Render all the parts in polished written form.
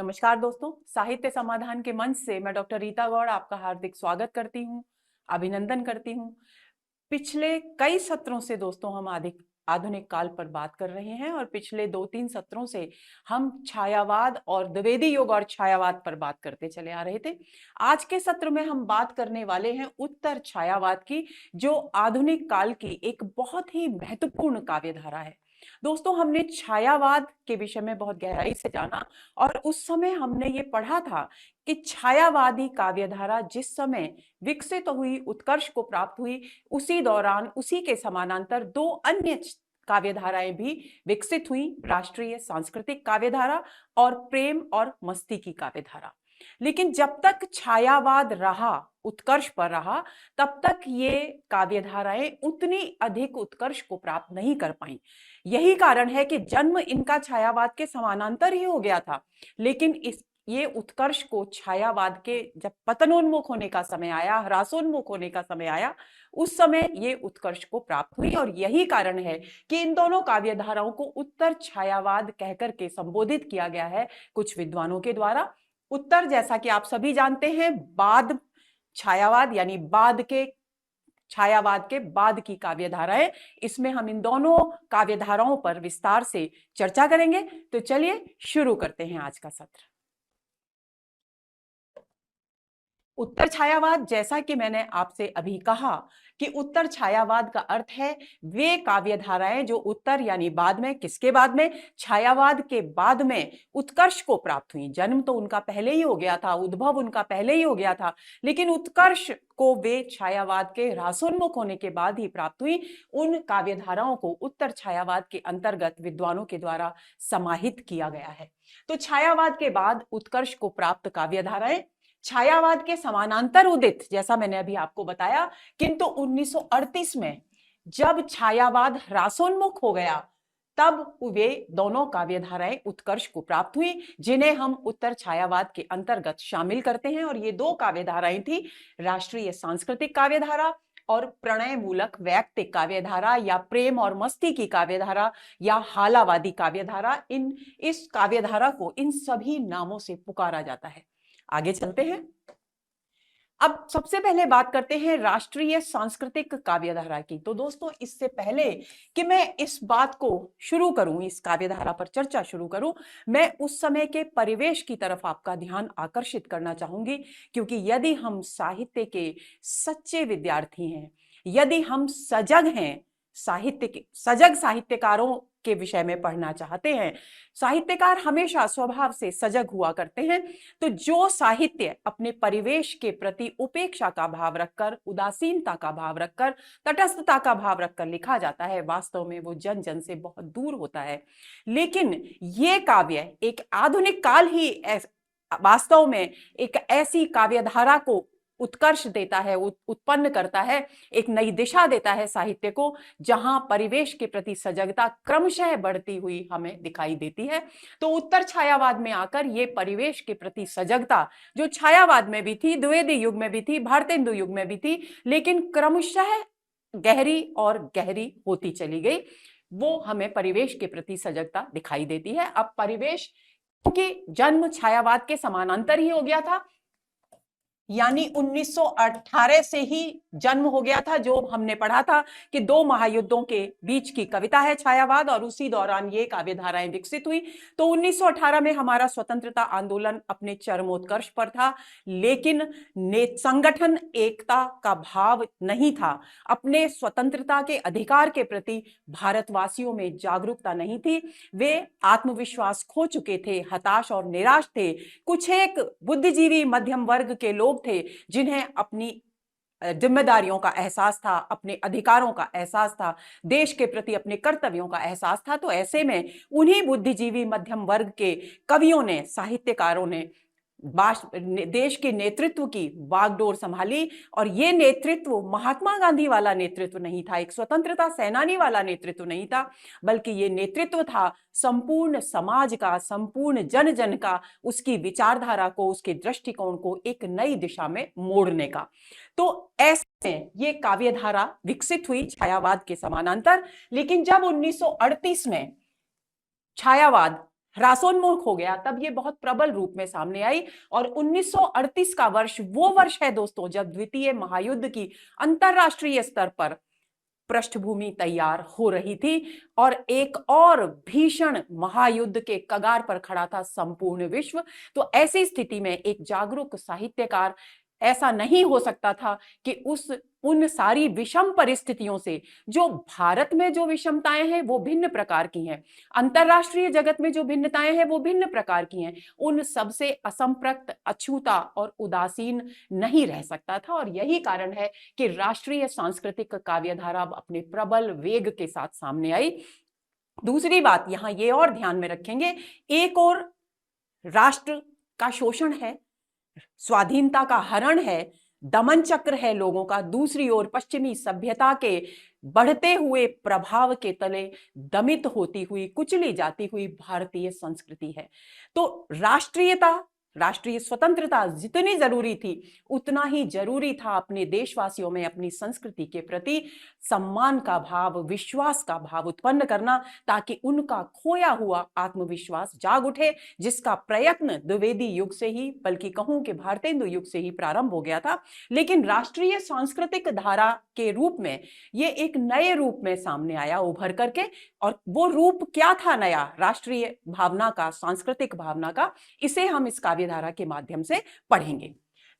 नमस्कार दोस्तों, साहित्य समाधान के मंच से मैं डॉक्टर रीता गौड़ आपका हार्दिक स्वागत करती हूँ, अभिनंदन करती हूँ। पिछले कई सत्रों से दोस्तों हम आधुनिक काल पर बात कर रहे हैं और पिछले 2-3 सत्रों से हम छायावाद और द्विवेदी युग और छायावाद पर बात करते चले आ रहे थे। आज के सत्र में हम बात करने वाले हैं उत्तर छायावाद की, जो आधुनिक काल की एक बहुत ही महत्वपूर्ण काव्यधारा है। दोस्तों, हमने छायावाद के विषय में बहुत गहराई से जाना और उस समय हमने ये पढ़ा था कि छायावादी काव्यधारा जिस समय विकसित हुई, उत्कर्ष को प्राप्त हुई, उसी दौरान उसी के समानांतर दो अन्य काव्यधाराएं भी विकसित हुई, राष्ट्रीय सांस्कृतिक काव्यधारा और प्रेम और मस्ती की काव्यधारा। लेकिन जब तक छायावाद रहा, उत्कर्ष पर रहा, तब तक ये काव्यधाराएं उतनी अधिक उत्कर्ष को प्राप्त नहीं कर पाई। यही कारण है कि जन्म इनका छायावाद के समानांतर ही हो गया था, लेकिन ये उत्कर्ष को छायावाद के जब पतनोन्मुख होने का समय आया, ह्रासोन्मुख होने का समय आया, उस समय ये उत्कर्ष को प्राप्त हुई। और यही कारण है कि इन दोनों काव्यधाराओं को उत्तर छायावाद कहकर के संबोधित किया गया है कुछ विद्वानों के द्वारा। उत्तर, जैसा कि आप सभी जानते हैं, बाद छायावाद यानी छायावाद के बाद की काव्यधाराएं। इसमें हम इन दोनों काव्यधाराओं पर विस्तार से चर्चा करेंगे। तो चलिए शुरू करते हैं आज का सत्र। उत्तर छायावाद, जैसा कि मैंने आपसे अभी कहा कि उत्तर छायावाद का अर्थ है वे काव्यधाराएं जो उत्तर यानी बाद में, किसके बाद में, छायावाद के बाद में उत्कर्ष को प्राप्त हुई। जन्म तो उनका पहले ही हो गया था, उद्भव उनका पहले ही हो गया था, लेकिन उत्कर्ष को वे छायावाद के ह्रासोन्मुख होने के बाद ही प्राप्त हुई। उन काव्यधाराओं को उत्तर छायावाद के अंतर्गत विद्वानों के द्वारा समाहित किया गया है। तो छायावाद के बाद उत्कर्ष को प्राप्त काव्यधाराएं छायावाद के समानांतर उदित, जैसा मैंने अभी आपको बताया, किंतु 1938 में जब छायावाद ह्रासोन्मुख हो गया, तब वे दोनों काव्यधाराएं उत्कर्ष को प्राप्त हुई, जिन्हें हम उत्तर छायावाद के अंतर्गत शामिल करते हैं। और ये दो काव्यधाराएं थी, राष्ट्रीय सांस्कृतिक काव्यधारा और प्रणय मूलक वैयक्तिक काव्यधारा, या प्रेम और मस्ती की काव्यधारा, या हालावादी काव्यधारा। इस काव्यधारा को इन सभी नामों से पुकारा जाता है। आगे चलते हैं। अब सबसे पहले बात करते हैं राष्ट्रीय सांस्कृतिक काव्यधारा की। तो दोस्तों, इससे पहले कि मैं इस बात को शुरू करूं, इस काव्यधारा पर चर्चा शुरू करूं, मैं उस समय के परिवेश की तरफ आपका ध्यान आकर्षित करना चाहूंगी, क्योंकि यदि हम साहित्य के सच्चे विद्यार्थी हैं, यदि हम सजग हैं, सजग साहित्यकारों के विषय में पढ़ना चाहते हैं, साहित्यकार हमेशा स्वभाव से सजग हुआ करते हैं, तो जो साहित्य अपने परिवेश के प्रति उपेक्षा का भाव रखकर, उदासीनता का भाव रखकर, तटस्थता का भाव रखकर लिखा जाता है, वास्तव में वो जन जन से बहुत दूर होता है। लेकिन ये काव्य एक आधुनिक काल ही वास्तव में एक ऐसी काव्यधारा को उत्कर्ष देता है, उत्पन्न करता है, एक नई दिशा देता है साहित्य को, जहां परिवेश के प्रति सजगता क्रमशः बढ़ती हुई हमें दिखाई देती है। तो उत्तर छायावाद में आकर ये परिवेश के प्रति सजगता, जो छायावाद में भी थी, द्विवेदी युग में भी थी, भारतेंदु युग में भी थी, लेकिन क्रमशः गहरी और गहरी होती चली गई, वो हमें परिवेश के प्रति सजगता दिखाई देती है। अब परिवेश, क्योंकि जन्म छायावाद के समानांतर ही हो गया था, यानी 1918 से ही जन्म हो गया था, जो हमने पढ़ा था कि दो महायुद्धों के बीच की कविता है छायावाद, और उसी दौरान ये काव्यधाराएं विकसित हुई। तो 1918 में हमारा स्वतंत्रता आंदोलन अपने चरमोत्कर्ष पर था, लेकिन संगठन एकता का भाव नहीं था, अपने स्वतंत्रता के अधिकार के प्रति भारतवासियों में जागरूकता नहीं थी, वे आत्मविश्वास खो चुके थे, हताश और निराश थे। कुछ एक बुद्धिजीवी मध्यम वर्ग के लोग थे जिन्हें अपनी जिम्मेदारियों का एहसास था, अपने अधिकारों का एहसास था, देश के प्रति अपने कर्तव्यों का एहसास था। तो ऐसे में उन्हीं बुद्धिजीवी मध्यम वर्ग के कवियों ने, साहित्यकारों ने देश के नेतृत्व की बागडोर संभाली। और ये नेतृत्व महात्मा गांधी वाला नेतृत्व नहीं था, एक स्वतंत्रता सेनानी वाला नेतृत्व नहीं था, बल्कि ये नेतृत्व था संपूर्ण समाज का, संपूर्ण जन जन का, उसकी विचारधारा को, उसके दृष्टिकोण को एक नई दिशा में मोड़ने का। तो ऐसे में ये काव्यधारा विकसित हुई छायावाद के समानांतर। लेकिन जब 1938 में छायावाद ह्रासोन्मुख हो गया, तब ये बहुत प्रबल रूप में सामने आई। और 1938 का वर्ष वो वर्ष है दोस्तों जब द्वितीय महायुद्ध की अंतरराष्ट्रीय स्तर पर पृष्ठभूमि तैयार हो रही थी और एक और भीषण महायुद्ध के कगार पर खड़ा था संपूर्ण विश्व। तो ऐसी स्थिति में एक जागरूक साहित्यकार, ऐसा नहीं हो सकता था कि उन सारी विषम परिस्थितियों से, जो भारत में जो विषमताएं हैं वो भिन्न प्रकार की हैं, अंतरराष्ट्रीय जगत में जो भिन्नताएं हैं वो भिन्न प्रकार की हैं, उन सबसे असंप्रक्त, अछूता और उदासीन नहीं रह सकता था। और यही कारण है कि राष्ट्रीय सांस्कृतिक काव्यधारा अपने प्रबल वेग के साथ सामने आई। दूसरी बात यहां ये और ध्यान में रखेंगे, एक और राष्ट्र का शोषण है, स्वाधीनता का हरण है, दमन चक्र है लोगों का, दूसरी ओर पश्चिमी सभ्यता के बढ़ते हुए प्रभाव के तले दमित होती हुई, कुचली जाती हुई भारतीय संस्कृति है। तो राष्ट्रीयता, राष्ट्रीय स्वतंत्रता जितनी जरूरी थी उतना ही जरूरी था अपने देशवासियों में अपनी संस्कृति के प्रति सम्मान का भाव, विश्वास का भाव उत्पन्न करना, ताकि उनका खोया हुआ आत्मविश्वास जाग उठे, जिसका प्रयत्न द्विवेदी युग से ही, बल्कि कहूं कि भारतेंदु युग से ही प्रारंभ हो गया था। लेकिन राष्ट्रीय सांस्कृतिक धारा के रूप में ये एक नए रूप में सामने आया उभर करके। और वो रूप क्या था नया, राष्ट्रीय भावना का, सांस्कृतिक भावना का, इसे हम इस काव्यधारा के माध्यम से पढ़ेंगे।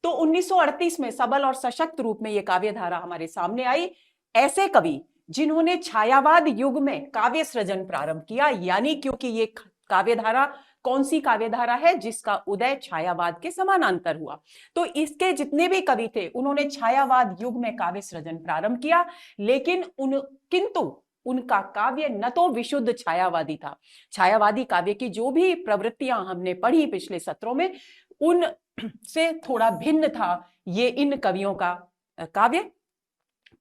तो 1938 में सबल और सशक्त रूप में यह काव्यधारा हमारे सामने आई। ऐसे कवि जिन्होंने छायावाद युग में काव्य सृजन प्रारंभ किया, यानी क्योंकि ये काव्यधारा कौन सी काव्यधारा है जिसका उदय छायावाद के समानांतर हुआ, तो इसके जितने भी कवि थे उन्होंने छायावाद युग में काव्य सृजन प्रारंभ किया। लेकिन किंतु उनका काव्य न तो विशुद्ध छायावादी था, छायावादी काव्य की जो भी प्रवृत्तियां हमने पढ़ी पिछले सत्रों में उन से थोड़ा भिन्न था ये इन कवियों का काव्य,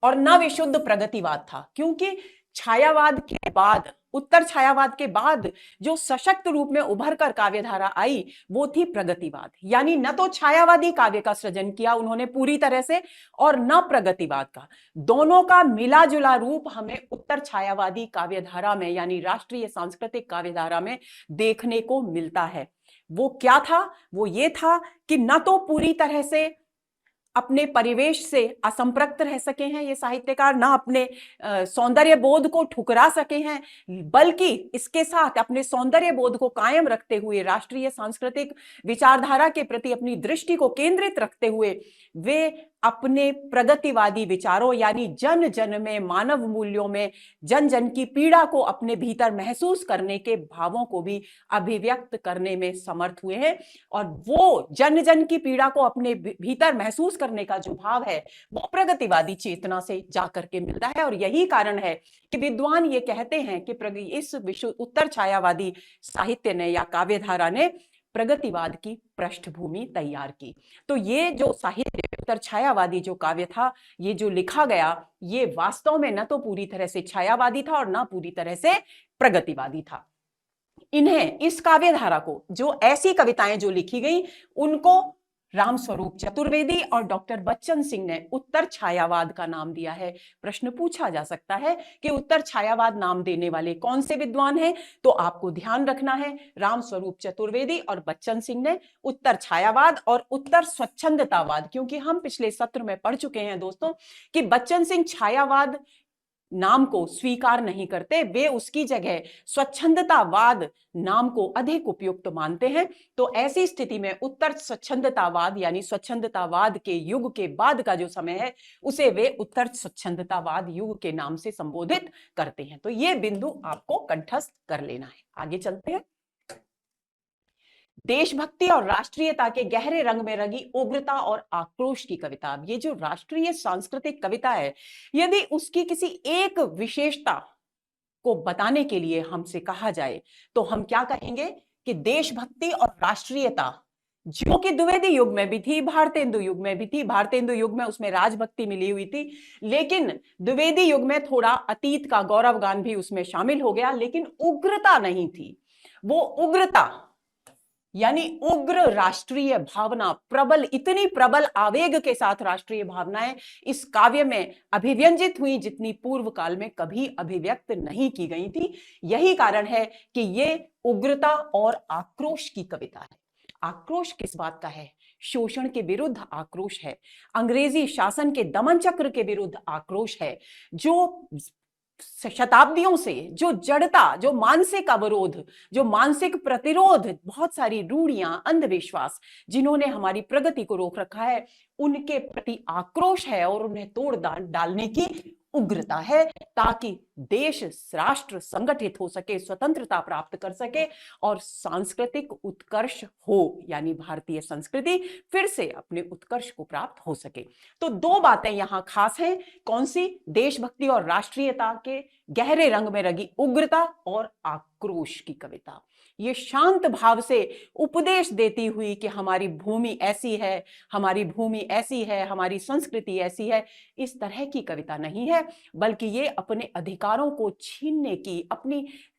और न विशुद्ध प्रगतिवाद था। क्योंकि छायावाद के बाद, उत्तर छायावाद के बाद जो सशक्त रूप में उभर कर काव्यधारा आई वो थी प्रगतिवाद, यानी न तो छायावादी काव्य का सृजन किया उन्होंने पूरी तरह से और न प्रगतिवाद का। दोनों का मिला जुला रूप हमें उत्तर छायावादी काव्यधारा में, यानी राष्ट्रीय सांस्कृतिक काव्यधारा में देखने को मिलता है। वो क्या था, वो ये था कि न तो पूरी तरह से अपने परिवेश से असंप्रक्त रह सके हैं ये साहित्यकार, ना अपने सौंदर्य बोध को ठुकरा सके हैं, बल्कि इसके साथ अपने सौंदर्य बोध को कायम रखते हुए, राष्ट्रीय सांस्कृतिक विचारधारा के प्रति अपनी दृष्टि को केंद्रित रखते हुए वे अपने प्रगतिवादी विचारों, यानी जन जन में, मानव मूल्यों में, जन जन की पीड़ा को अपने भीतर महसूस करने के भावों को भी अभिव्यक्त करने में समर्थ हुए हैं। और वो जन जन की पीड़ा को अपने भीतर महसूस करने का जो भाव है वो प्रगतिवादी चेतना से जाकर के मिलता है। और यही कारण है कि विद्वान ये कहते हैं कि इस उत्तर छायावादी साहित्य ने या काव्यधारा ने प्रगतिवाद की पृष्ठभूमि तैयार की। तो ये जो साहित्य, उत्तर छायावादी जो काव्य था, ये जो लिखा गया, ये वास्तव में न तो पूरी तरह से छायावादी था और न पूरी तरह से प्रगतिवादी था। इन्हें, इस काव्यधारा को, जो ऐसी कविताएं जो लिखी गई, उनको रामस्वरूप चतुर्वेदी और डॉक्टर बच्चन सिंह ने उत्तर छायावाद का नाम दिया है। प्रश्न पूछा जा सकता है कि उत्तर छायावाद नाम देने वाले कौन से विद्वान हैं, तो आपको ध्यान रखना है रामस्वरूप चतुर्वेदी और बच्चन सिंह ने उत्तर छायावाद और उत्तर स्वच्छंदतावाद, क्योंकि हम पिछले सत्र में पढ़ चुके हैं दोस्तों कि बच्चन सिंह छायावाद नाम को स्वीकार नहीं करते, वे उसकी जगह स्वच्छंदतावाद नाम को अधिक उपयुक्त मानते हैं। तो ऐसी स्थिति में उत्तर स्वच्छंदतावाद यानी स्वच्छंदतावाद के युग के बाद का जो समय है उसे वे उत्तर स्वच्छंदतावाद युग के नाम से संबोधित करते हैं। तो ये बिंदु आपको कंठस्थ कर लेना है। आगे चलते हैं। देशभक्ति और राष्ट्रीयता के गहरे रंग में रंगी उग्रता और आक्रोश की कविता। ये जो राष्ट्रीय सांस्कृतिक कविता है, यदि उसकी किसी एक विशेषता को बताने के लिए हमसे कहा जाए तो हम क्या कहेंगे कि देशभक्ति और राष्ट्रीयता, जो कि द्विवेदी युग में भी थी, भारतेंदु युग में भी थी। भारतेंदु युग में उसमें राजभक्ति मिली हुई थी, लेकिन द्विवेदी युग में थोड़ा अतीत का गौरवगान भी उसमें शामिल हो गया, लेकिन उग्रता नहीं थी। वो उग्रता यानी उग्र राष्ट्रीय भावना, प्रबल, इतनी प्रबल आवेग के साथ राष्ट्रीय भावनाएं इस काव्य में अभिव्यंजित हुई जितनी पूर्व काल में कभी अभिव्यक्त नहीं की गई थी। यही कारण है कि ये उग्रता और आक्रोश की कविता है। आक्रोश किस बात का है? शोषण के विरुद्ध आक्रोश है, अंग्रेजी शासन के दमन चक्र के विरुद्ध आक्रोश है। जो शताब्दियों से जो जड़ता, जो मानसिक अवरोध, जो मानसिक प्रतिरोध, बहुत सारी रूढ़ियां, अंधविश्वास जिन्होंने हमारी प्रगति को रोक रखा है, उनके प्रति आक्रोश है और उन्हें तोड़ डालने की उग्रता है, ताकि देश राष्ट्र संगठित हो सके, स्वतंत्रता प्राप्त कर सके और सांस्कृतिक उत्कर्ष हो, यानी भारतीय संस्कृति फिर से अपने उत्कर्ष को प्राप्त हो सके। तो दो बातें यहां खास हैं। कौन सी? देशभक्ति और राष्ट्रीयता के गहरे रंग में रंगी उग्रता और आक्रोश की कविता। ये शांत भाव से उपदेश देती हुई कि हमारी भूमि ऐसी है, हमारी भूमि ऐसी है, हमारी संस्कृति ऐसी है, इस तरह की कविता नहीं है, बल्कि ये अपने अधिकारों को छीनने की,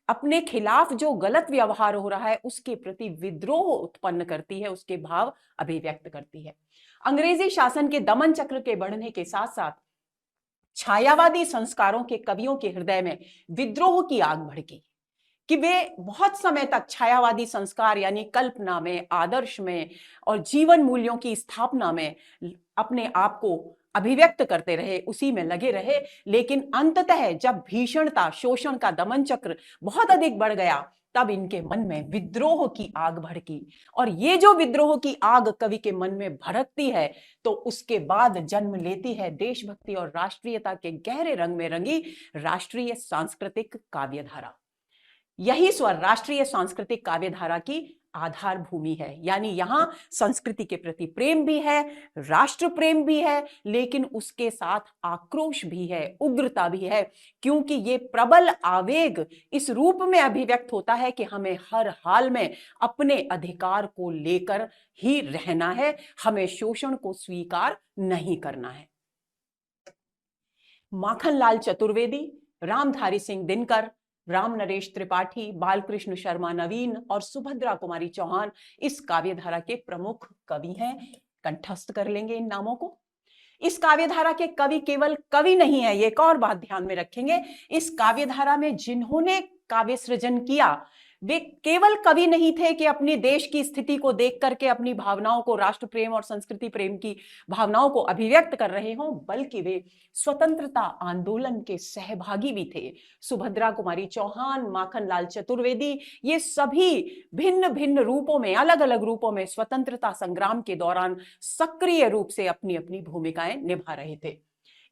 अपने खिलाफ जो गलत व्यवहार हो रहा है उसके प्रति विद्रोह उत्पन्न करती है, उसके भाव अभिव्यक्त करती है। अंग्रेजी शासन के दमन चक्र के बढ़ने के साथ साथ छायावादी संस्कारों के कवियों के हृदय में विद्रोह की आग भड़की कि वे बहुत समय तक छायावादी संस्कार यानी कल्पना में, आदर्श में और जीवन मूल्यों की स्थापना में अपने आप को अभिव्यक्त करते रहे, उसी में लगे रहे। लेकिन अंततः जब भीषणता, शोषण का दमन चक्र बहुत अधिक बढ़ गया, तब इनके मन में विद्रोह की आग भड़की। और ये जो विद्रोह की आग कवि के मन में भड़कती है, तो उसके बाद जन्म लेती है देशभक्ति और राष्ट्रीयता के गहरे रंग में रंगी राष्ट्रीय सांस्कृतिक काव्यधारा। यही स्वर राष्ट्रीय सांस्कृतिक काव्यधारा की आधार भूमि है। यानी यहां संस्कृति के प्रति प्रेम भी है, राष्ट्र प्रेम भी है, लेकिन उसके साथ आक्रोश भी है, उग्रता भी है, क्योंकि ये प्रबल आवेग इस रूप में अभिव्यक्त होता है कि हमें हर हाल में अपने अधिकार को लेकर ही रहना है, हमें शोषण को स्वीकार नहीं करना है। माखनलाल चतुर्वेदी, रामधारी सिंह दिनकर, राम नरेश त्रिपाठी, बालकृष्ण शर्मा नवीन और सुभद्रा कुमारी चौहान इस काव्यधारा के प्रमुख कवि हैं। कंठस्थ कर लेंगे इन नामों को। इस काव्यधारा के कवि केवल कवि नहीं है, ये एक और बात ध्यान में रखेंगे। इस काव्यधारा में जिन्होंने काव्य सृजन किया, वे केवल कवि नहीं थे कि अपने देश की स्थिति को देख करके अपनी भावनाओं को, राष्ट्र प्रेम और संस्कृति प्रेम की भावनाओं को अभिव्यक्त कर रहे हों, बल्कि वे स्वतंत्रता आंदोलन के सहभागी भी थे। सुभद्रा कुमारी चौहान, माखनलाल चतुर्वेदी, ये सभी भिन्न भिन्न रूपों में, अलग अलग रूपों में स्वतंत्रता संग्राम के दौरान सक्रिय रूप से अपनी अपनी भूमिकाएं निभा रहे थे।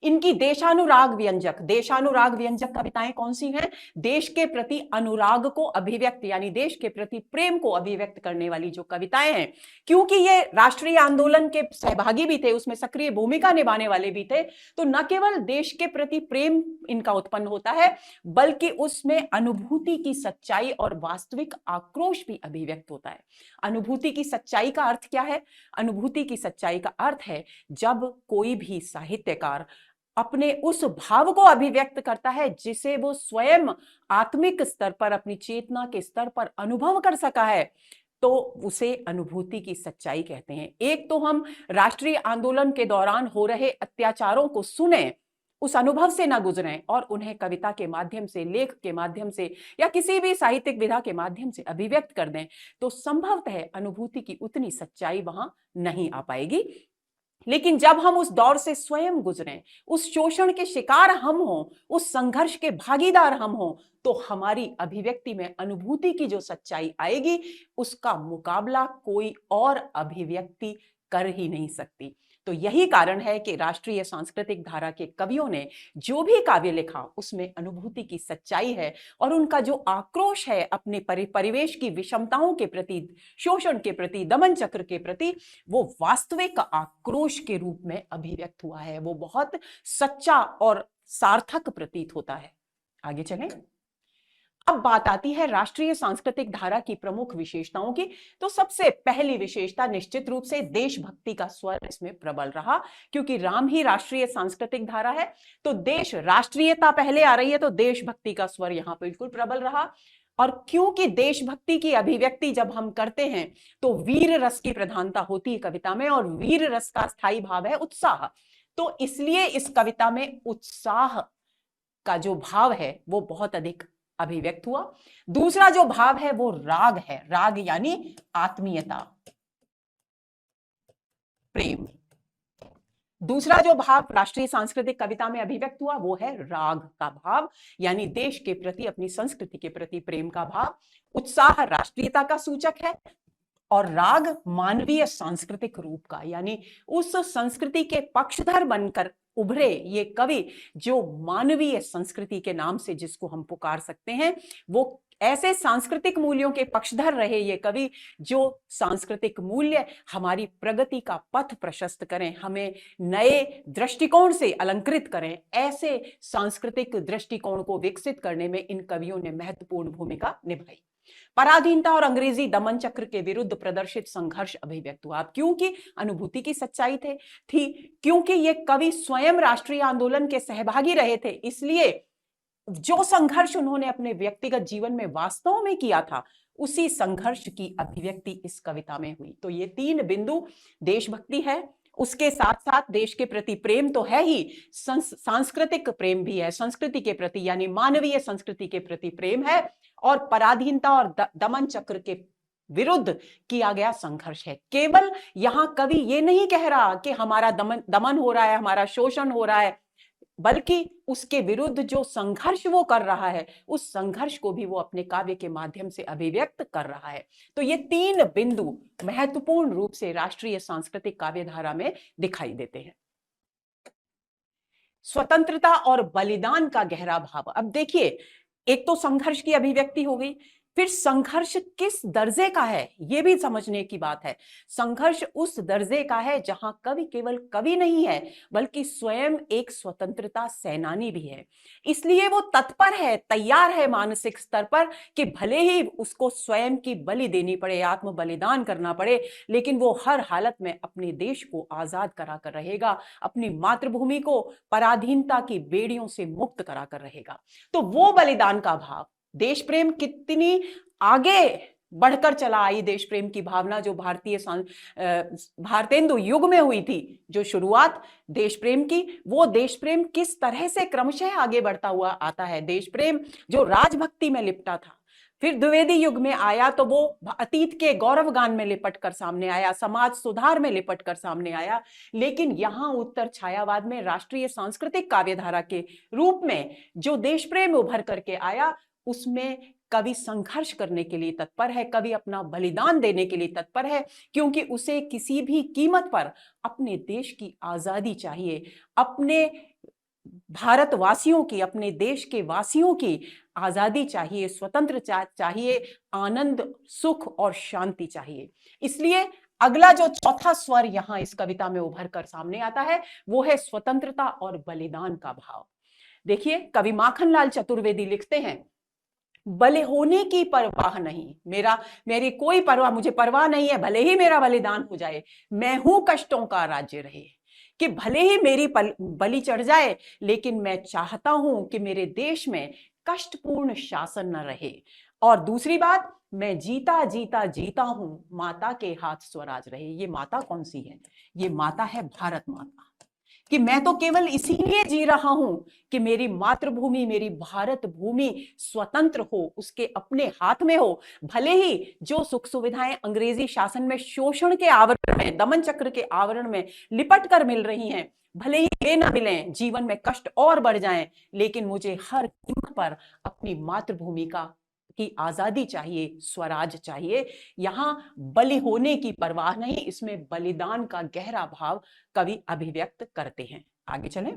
इनकी देशानुराग व्यंजक कविताएं कौन सी हैं? देश के प्रति अनुराग को अभिव्यक्त, यानी देश के प्रति प्रेम को अभिव्यक्त करने वाली जो कविताएं हैं, क्योंकि ये राष्ट्रीय आंदोलन के सहभागी भी थे, उसमें सक्रिय भूमिका निभाने वाले भी थे, तो न केवल देश के प्रति प्रेम इनका उत्पन्न होता है, बल्कि उसमें अनुभूति की सच्चाई और वास्तविक आक्रोश भी अभिव्यक्त होता है। अनुभूति की सच्चाई का अर्थ क्या है? अनुभूति की सच्चाई का अर्थ है जब कोई भी साहित्यकार अपने उस भाव को अभिव्यक्त करता है जिसे वो स्वयं आत्मिक स्तर पर, अपनी चेतना के स्तर पर अनुभव कर सका है, तो उसे अनुभूति की सच्चाई कहते हैं। एक तो हम राष्ट्रीय आंदोलन के दौरान हो रहे अत्याचारों को सुने, उस अनुभव से ना गुजरें और उन्हें कविता के माध्यम से, लेख के माध्यम से या किसी भी साहित्यिक विधा के माध्यम से अभिव्यक्त कर दें, तो संभवतः अनुभूति की उतनी सच्चाई वहां नहीं आ पाएगी। लेकिन जब हम उस दौर से स्वयं गुजरें, उस शोषण के शिकार हम हों, उस संघर्ष के भागीदार हम हों, तो हमारी अभिव्यक्ति में अनुभूति की जो सच्चाई आएगी, उसका मुकाबला कोई और अभिव्यक्ति कर ही नहीं सकती। तो यही कारण है कि राष्ट्रीय सांस्कृतिक धारा के कवियों ने जो भी काव्य लिखा, उसमें अनुभूति की सच्चाई है और उनका जो आक्रोश है अपने परिवेश की विषमताओं के प्रति, शोषण के प्रति, दमन चक्र के प्रति, वो वास्तविक आक्रोश के रूप में अभिव्यक्त हुआ है। वो बहुत सच्चा और सार्थक प्रतीत होता है। आगे चलें। अब बात आती है राष्ट्रीय सांस्कृतिक धारा की प्रमुख विशेषताओं की। तो सबसे पहली विशेषता निश्चित रूप से देशभक्ति का स्वर इसमें प्रबल रहा, क्योंकि राम ही राष्ट्रीय सांस्कृतिक धारा है, तो देश, राष्ट्रीयता पहले आ रही है, तो देशभक्ति का स्वर यहां बिल्कुल प्रबल रहा। और क्योंकि देशभक्ति की अभिव्यक्ति जब हम करते हैं तो वीर रस की प्रधानता होती है कविता में, और वीर रस का स्थायी भाव है उत्साह। तो इसलिए इस कविता में उत्साह का जो भाव है वो बहुत अधिक अभिव्यक्त हुआ। दूसरा जो भाव है वो राग है, राग यानी आत्मीयता, प्रेम। दूसरा जो भाव राष्ट्रीय सांस्कृतिक कविता में अभिव्यक्त हुआ वो है राग का भाव, यानी देश के प्रति, अपनी संस्कृति के प्रति प्रेम का भाव। उत्साह राष्ट्रीयता का सूचक है, और राग मानवीय सांस्कृतिक रूप का, यानी उस संस्कृति के पक्षधर बनकर उभरे ये कवि, जो मानवीय संस्कृति के नाम से जिसको हम पुकार सकते हैं, वो ऐसे सांस्कृतिक मूल्यों के पक्षधर रहे ये कवि, जो सांस्कृतिक मूल्य हमारी प्रगति का पथ प्रशस्त करें, हमें नए दृष्टिकोण से अलंकृत करें। ऐसे सांस्कृतिक दृष्टिकोण को विकसित करने में इन कवियों ने महत्वपूर्ण भूमिका निभाई। पराधीनता और अंग्रेजी दमन चक्र के विरुद्ध प्रदर्शित संघर्ष अभिव्यक्त हुआ, क्योंकि अनुभूति की सच्चाई थी, क्योंकि ये कवि स्वयं राष्ट्रीय आंदोलन के सहभागी रहे थे, इसलिए जो संघर्ष उन्होंने अपने व्यक्तिगत जीवन में वास्तव में किया था, उसी संघर्ष की अभिव्यक्ति इस कविता में हुई। तो ये तीन बिंदु, देशभक्ति है, उसके साथ साथ देश के प्रति प्रेम तो है ही, सांस्कृतिक प्रेम भी है, संस्कृति के प्रति यानी मानवीय संस्कृति के प्रति प्रेम है, और पराधीनता और दमन चक्र के विरुद्ध किया गया संघर्ष है। केवल यहां कवि ये नहीं कह रहा कि हमारा दमन हो रहा है, हमारा शोषण हो रहा है, बल्कि उसके विरुद्ध जो संघर्ष वो कर रहा है, उस संघर्ष को भी वो अपने काव्य के माध्यम से अभिव्यक्त कर रहा है। तो ये तीन बिंदु महत्वपूर्ण रूप से राष्ट्रीय सांस्कृतिक काव्यधारा में दिखाई देते हैं। स्वतंत्रता और बलिदान का गहरा भाव। अब देखिए, एक तो संघर्ष की अभिव्यक्ति हो गई, फिर संघर्ष किस दर्जे का है यह भी समझने की बात है। संघर्ष उस दर्जे का है जहां कवि केवल कवि नहीं है, बल्कि स्वयं एक स्वतंत्रता सेनानी भी है। इसलिए वो तत्पर है, तैयार है मानसिक स्तर पर कि भले ही उसको स्वयं की बलि देनी पड़े, आत्म बलिदान करना पड़े, लेकिन वो हर हालत में अपने देश को आजाद करा कर रहेगा, अपनी मातृभूमि को पराधीनता की बेड़ियों से मुक्त करा कर रहेगा। तो वो बलिदान का भाव, देश प्रेम कितनी आगे बढ़कर चला आई, देश प्रेम की भावना जो भारतेंदु युग में हुई थी, जो शुरुआत देश प्रेम की, वो देश प्रेम किस तरह से क्रमशः आगे बढ़ता हुआ आता है। देश प्रेम जो राजभक्ति में लिपटा था, फिर द्विवेदी युग में आया तो वो अतीत के गौरव गान में लिपट कर सामने आया, समाज सुधार में लिपट कर सामने आया। लेकिन यहां उत्तर छायावाद में राष्ट्रीय सांस्कृतिक काव्यधारा के रूप में जो देश प्रेम उभर करके आया, उसमें कवि संघर्ष करने के लिए तत्पर है, कवि अपना बलिदान देने के लिए तत्पर है, क्योंकि उसे किसी भी कीमत पर अपने देश की आजादी चाहिए, अपने भारतवासियों की, अपने देश के वासियों की आजादी चाहिए, स्वतंत्र चाहिए, आनंद, सुख और शांति चाहिए। इसलिए अगला जो चौथा स्वर यहां इस कविता में उभर कर सामने आता है, वो है स्वतंत्रता और बलिदान का भाव। देखिए, कवि माखनलाल चतुर्वेदी लिखते हैं, बले होने की परवाह नहीं, मेरी कोई परवाह, मुझे परवाह नहीं है, भले ही मेरा बलिदान हो जाए, मैं हूं कष्टों का राज्य रहे, कि भले ही मेरी बलि चढ़ जाए, लेकिन मैं चाहता हूं कि मेरे देश में कष्टपूर्ण शासन न रहे। और दूसरी बात, मैं जीता जीता जीता हूं, माता के हाथ स्वराज रहे। ये माता कौन सी है? ये माता है भारत माता, कि मैं तो केवल इसीलिए जी रहा हूं कि मेरी मातृभूमि, मेरी भारत भूमि स्वतंत्र हो, उसके अपने हाथ में हो। भले ही जो सुख सुविधाएं अंग्रेजी शासन में शोषण के आवरण में, दमन चक्र के आवरण में लिपट कर मिल रही हैं, भले ही ये ना मिलें, जीवन में कष्ट और बढ़ जाएं, लेकिन मुझे हर कीमत पर अपनी मातृभूमि की आजादी चाहिए, स्वराज चाहिए। यहां बलि होने की परवाह नहीं, इसमें बलिदान का गहरा भाव कवि अभिव्यक्त करते हैं। आगे चलें।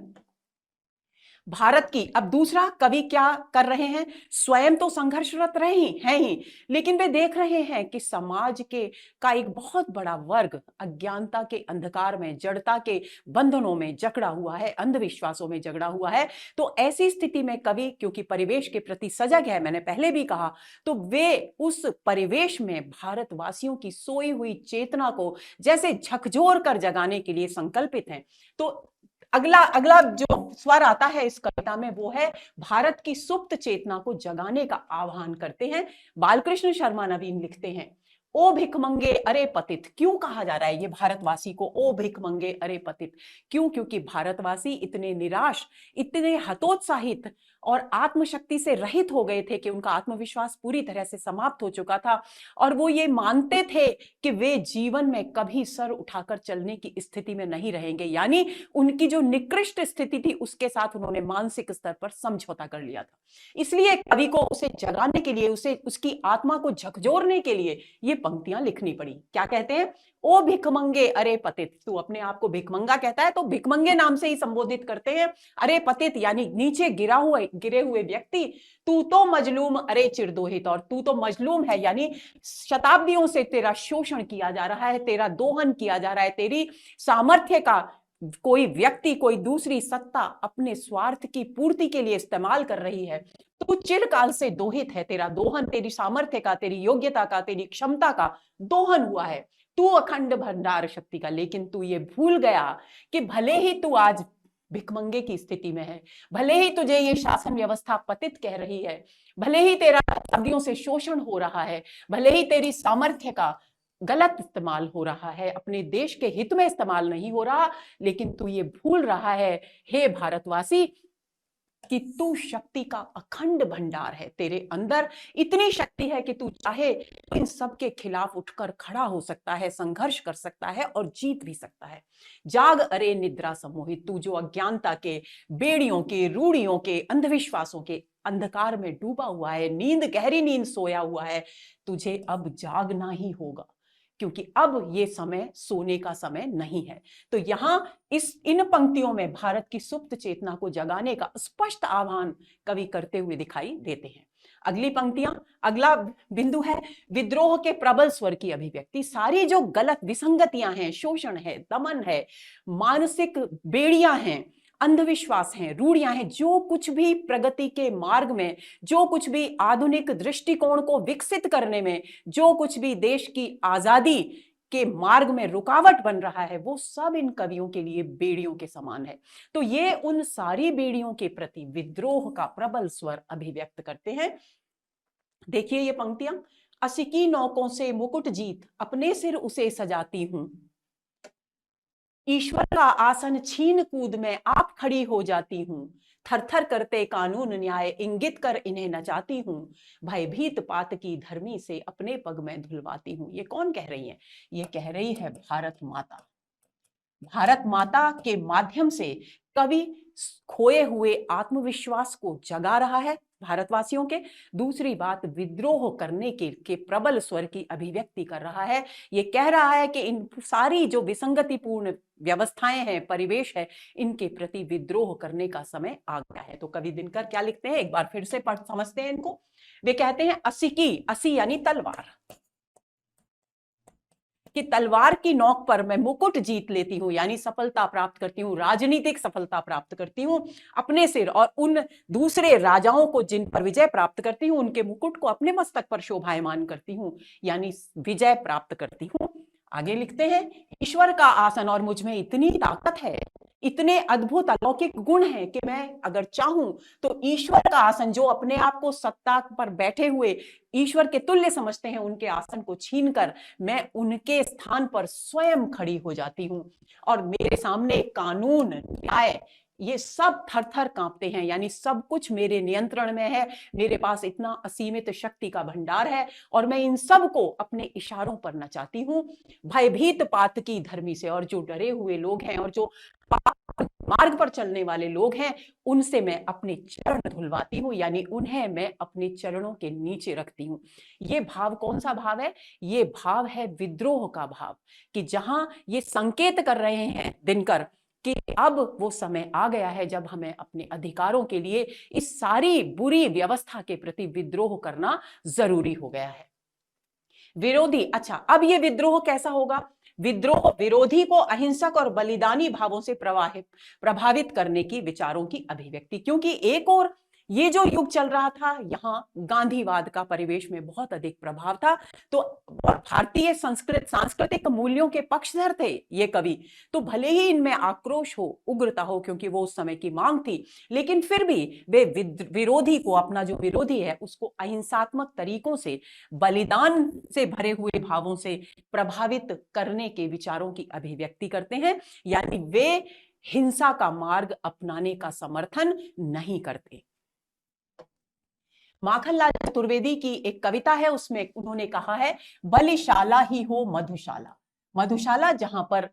भारत की, अब दूसरा कवि क्या कर रहे हैं? स्वयं तो संघर्षरत रहे हैं ही, लेकिन वे देख रहे हैं कि समाज का एक बहुत बड़ा वर्ग अज्ञानता के अंधकार में, जड़ता के बंधनों में जकड़ा हुआ है, अंधविश्वासों में जकड़ा हुआ है। तो ऐसी स्थिति में कवि, क्योंकि परिवेश के प्रति सजग है, मैंने पहले भी कहा, तो वे उस परिवेश में भारतवासियों की सोई हुई चेतना को जैसे झकझोर कर जगाने के लिए संकल्पित हैं। तो अगला अगला जो स्वर आता है इस कविता में वो है भारत की सुप्त चेतना को जगाने का आह्वान करते हैं बालकृष्ण शर्मा नवीन। लिखते हैं, ओ भिखमंगे अरे पतित। क्यों कहा जा रहा है ये भारतवासी को ओ भिखमंगे अरे पतित? क्यों? क्योंकि भारतवासी इतने निराश, इतने हतोत्साहित और आत्मशक्ति से रहित हो गए थे कि उनका आत्मविश्वास पूरी तरह से समाप्त हो चुका था और वो ये मानते थे कि वे जीवन में कभी सर उठाकर चलने की स्थिति में नहीं रहेंगे। यानी उनकी जो निकृष्ट स्थिति थी उसके साथ उन्होंने मानसिक स्तर पर समझौता कर लिया था। इसलिए कवि को उसे जगाने के लिए, उसे उसकी आत्मा को झकझोरने के लिए ये पंक्तियां लिखनी पड़ी। क्या कहते हैं? ओ भिखमंगे अरे पतित। तू अपने आप को भिखमंगा कहता है तो भिखमंगे नाम से ही संबोधित करते हैं। अरे पतित यानी नीचे गिरे हुए व्यक्ति। तू तो मजलूम अरे चिरदोहित, और तू तो मजलूम है यानी शताब्दियों से तेरा शोषण किया जा रहा है, तेरा दोहन किया जा रहा है, तेरी सामर्थ्य का कोई व्यक्ति, कोई दूसरी सत्ता अपने स्वार्थ की पूर्ति के लिए इस्तेमाल कर रही है। तू चिरकाल से दोहित है, तेरा दोहन, तेरी सामर्थ्य का, तेरी योग्यता का, तेरी क्षमता का दोहन हुआ है। तू अखंड भंडार शक्ति का, लेकिन तू ये भूल गया कि भले ही तू आज भिखमंगे की स्थिति में है, भले ही तुझे ये शासन व्यवस्था पतित कह रही है, भले ही तेरा सदियों से शोषण हो रहा है, भले ही तेरी सामर्थ्य का गलत इस्तेमाल हो रहा है, अपने देश के हित में इस्तेमाल नहीं हो रहा, लेकिन तू ये भूल रहा है हे भारतवासी कि तू शक्ति का अखंड भंडार है। तेरे अंदर इतनी शक्ति है कि तू चाहे तो इन सब के खिलाफ उठकर खड़ा हो सकता है, संघर्ष कर सकता है और जीत भी सकता है। जाग अरे निद्रा सम्मोहित, तू जो अज्ञानता के, बेड़ियों के, रूढ़ियों के, अंधविश्वासों के अंधकार में डूबा हुआ है, नींद, गहरी नींद सोया हुआ है, तुझे अब जागना ही होगा, क्योंकि अब ये समय सोने का समय नहीं है। तो यहां इन पंक्तियों में भारत की सुप्त चेतना को जगाने का स्पष्ट आह्वान कवि करते हुए दिखाई देते हैं। अगली पंक्तियां, अगला बिंदु है विद्रोह के प्रबल स्वर की अभिव्यक्ति। सारी जो गलत विसंगतियां हैं, शोषण है, दमन है, मानसिक बेड़ियां हैं, अंधविश्वास हैं, रूढ़ियां हैं, जो कुछ भी प्रगति के मार्ग में, जो कुछ भी आधुनिक दृष्टिकोण को विकसित करने में, जो कुछ भी देश की आजादी के मार्ग में रुकावट बन रहा है, वो सब इन कवियों के लिए बेड़ियों के समान है। तो ये उन सारी बेड़ियों के प्रति विद्रोह का प्रबल स्वर अभिव्यक्त करते हैं। देखिए ये पंक्तियां, असिकी नौकों से मुकुट जीत अपने सिर उसे सजाती हूं, ईश्वर का आसन छीन कूद में आप खड़ी हो जाती हूं, थरथर करते कानून न्याय इंगित कर इन्हें नचाती हूं, भयभीत पात की धर्मी से अपने पग में धुलवाती हूं। ये कौन कह रही है? ये कह रही है भारत माता। भारत माता के माध्यम से कवि खोए हुए आत्मविश्वास को जगा रहा है भारतवासियों के। दूसरी बात, विद्रोह करने के प्रबल स्वर की अभिव्यक्ति कर रहा है। ये कह रहा है कि इन सारी जो विसंगतिपूर्ण व्यवस्थाएं हैं, परिवेश है, इनके प्रति विद्रोह करने का समय आ गया है। तो कवि दिनकर क्या लिखते हैं, एक बार फिर से पढ़ समझते हैं इनको। वे कहते हैं असी असी यानी तलवार, कि तलवार की नोक पर मैं मुकुट जीत लेती हूं, यानी सफलता प्राप्त करती हूं, राजनीतिक सफलता प्राप्त करती हूं अपने सिर, और उन दूसरे राजाओं को जिन पर विजय प्राप्त करती हूं उनके मुकुट को अपने मस्तक पर शोभायमान करती हूं, यानी विजय प्राप्त करती हूं। आगे लिखते हैं, ईश्वर का आसन, और मुझ में इतनी ताकत है, इतने अद्भुत अलौकिक गुण हैं कि मैं अगर चाहूं तो ईश्वर का आसन, जो अपने आप को सत्ता पर बैठे हुए ईश्वर के तुल्य समझते हैं, उनके आसन को छीनकर मैं उनके स्थान पर स्वयं खड़ी हो जाती हूं, और मेरे सामने कानून, न्याय, ये सब थर थर कांपते हैं, यानी सब कुछ मेरे नियंत्रण में है, मेरे पास इतना असीमित शक्ति का भंडार है, और मैं इन सब को अपने इशारों पर नचाती हूं। भयभीत पात की धर्मी से, और जो डरे हुए लोग हैं और जो मार्ग पर चलने वाले लोग हैं, उनसे मैं अपने चरण धुलवाती हूं, यानी उन्हें मैं अपने चरणों के नीचे रखती हूं। ये भाव कौन सा भाव है? ये भाव है विद्रोह का भाव, कि जहां ये संकेत कर रहे हैं दिनकर कि अब वो समय आ गया है जब हमें अपने अधिकारों के लिए इस सारी बुरी व्यवस्था के प्रति विद्रोह करना जरूरी हो गया है। विरोधी, अच्छा अब ये विद्रोह कैसा होगा? विद्रोह विरोधी को अहिंसक और बलिदानी भावों से प्रभावित करने की विचारों की अभिव्यक्ति, क्योंकि एक और ये जो युग चल रहा था, यहाँ गांधीवाद का परिवेश में बहुत अधिक प्रभाव था। तो भारतीय सांस्कृतिक मूल्यों के पक्षधर थे ये कवि। तो भले ही इनमें आक्रोश हो, उग्रता हो, क्योंकि वो उस समय की मांग थी, लेकिन फिर भी वे विरोधी को, अपना जो विरोधी है उसको अहिंसात्मक तरीकों से, बलिदान से भरे हुए भावों से प्रभावित करने के विचारों की अभिव्यक्ति करते हैं। यानी वे हिंसा का मार्ग अपनाने का समर्थन नहीं करते। माखनलाल चतुर्वेदी की एक कविता है, उसमें उन्होंने कहा है, बलिशाला ही हो मधुशाला। मधुशाला जहां पर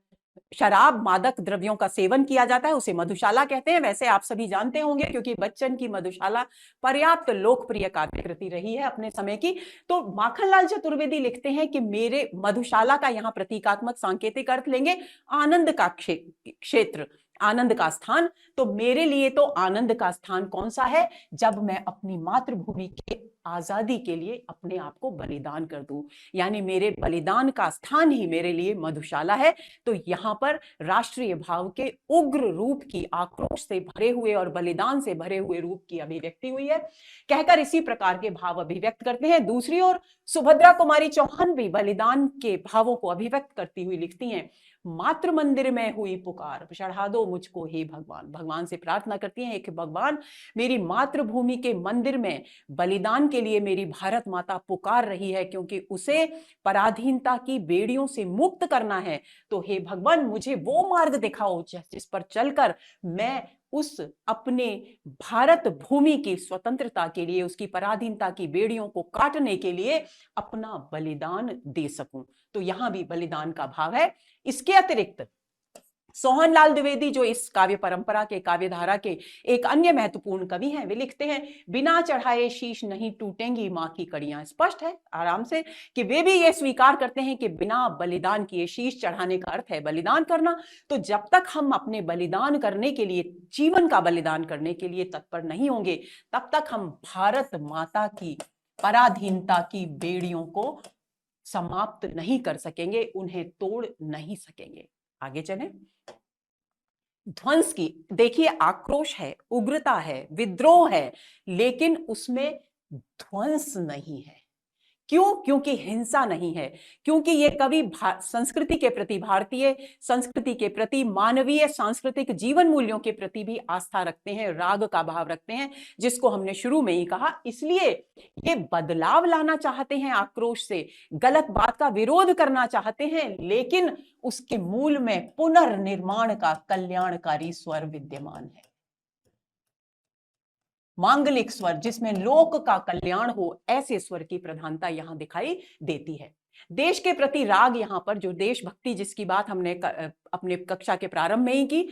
शराब, मादक द्रव्यों का सेवन किया जाता है, उसे मधुशाला कहते हैं। वैसे आप सभी जानते होंगे, क्योंकि बच्चन की मधुशाला पर्याप्त लोकप्रिय काव्यकृति रही है अपने समय की। तो माखनलाल चतुर्वेदी लिखते हैं कि मेरे मधुशाला का यहां प्रतीकात्मक सांकेतिक अर्थ लेंगे आनंद का क्षेत्र, आनंद का स्थान। तो मेरे लिए तो आनंद का स्थान कौन सा है? जब मैं अपनी मातृभूमि के आजादी के लिए अपने आप को बलिदान कर दूं, यानी मेरे बलिदान का स्थान ही मेरे लिए मधुशाला है। तो यहां पर राष्ट्रीय भाव के उग्र रूप की, आक्रोश से भरे हुए और बलिदान से भरे हुए रूप की अभिव्यक्ति हुई है। कहकर इसी प्रकार के भाव अभिव्यक्त करते हैं। दूसरी ओर सुभद्रा कुमारी चौहान भी बलिदान के भावों को अभिव्यक्त करती हुई लिखती हैं, मातृ मंदिर में हुई पुकार, चढ़ा दो मुझको हे भगवान। भगवान से प्रार्थना करती हैं कि भगवान, मेरी मातृभूमि के मंदिर में बलिदान के लिए मेरी भारत माता पुकार रही है, क्योंकि उसे पराधीनता की बेड़ियों से मुक्त करना है। तो हे भगवान, मुझे वो मार्ग दिखाओ जिस पर चलकर मैं उस अपने भारत भूमि की स्वतंत्रता के लिए, उसकी पराधीनता की बेड़ियों को काटने के लिए अपना बलिदान दे सकूं। तो यहां भी बलिदान का भाव है। इसके अतिरिक्त सोहनलाल द्विवेदी, जो इस काव्य परंपरा के, काव्यधारा के एक अन्य महत्वपूर्ण कवि हैं, वे लिखते हैं, बिना चढ़ाए शीश नहीं टूटेंगी मां की कड़ियां। स्पष्ट है आराम से कि वे भी ये स्वीकार करते हैं कि बिना बलिदान किए, शीश चढ़ाने का अर्थ है बलिदान करना। तो जब तक हम अपने बलिदान करने के लिए, जीवन का बलिदान करने के लिए तत्पर नहीं होंगे, तब तक हम भारत माता की पराधीनता की बेड़ियों को समाप्त नहीं कर सकेंगे, उन्हें तोड़ नहीं सकेंगे। आगे चलें। ध्वंस की देखिए, आक्रोश है, उग्रता है, विद्रोह है, लेकिन उसमें ध्वंस नहीं है। क्यों? क्योंकि हिंसा नहीं है, क्योंकि ये कवि संस्कृति के प्रति, भारतीय संस्कृति के प्रति, मानवीय सांस्कृतिक जीवन मूल्यों के प्रति भी आस्था रखते हैं, राग का भाव रखते हैं, जिसको हमने शुरू में ही कहा। इसलिए ये बदलाव लाना चाहते हैं आक्रोश से, गलत बात का विरोध करना चाहते हैं, लेकिन उसके मूल में पुनर्निर्माण का कल्याणकारी स्वर विद्यमान है। मांगलिक स्वर, जिसमें लोक का कल्याण हो, ऐसे स्वर की प्रधानता यहां दिखाई देती है। देश के प्रति राग, यहां पर जो देशभक्ति जिसकी बात हमने अपने कक्षा के प्रारंभ में ही की,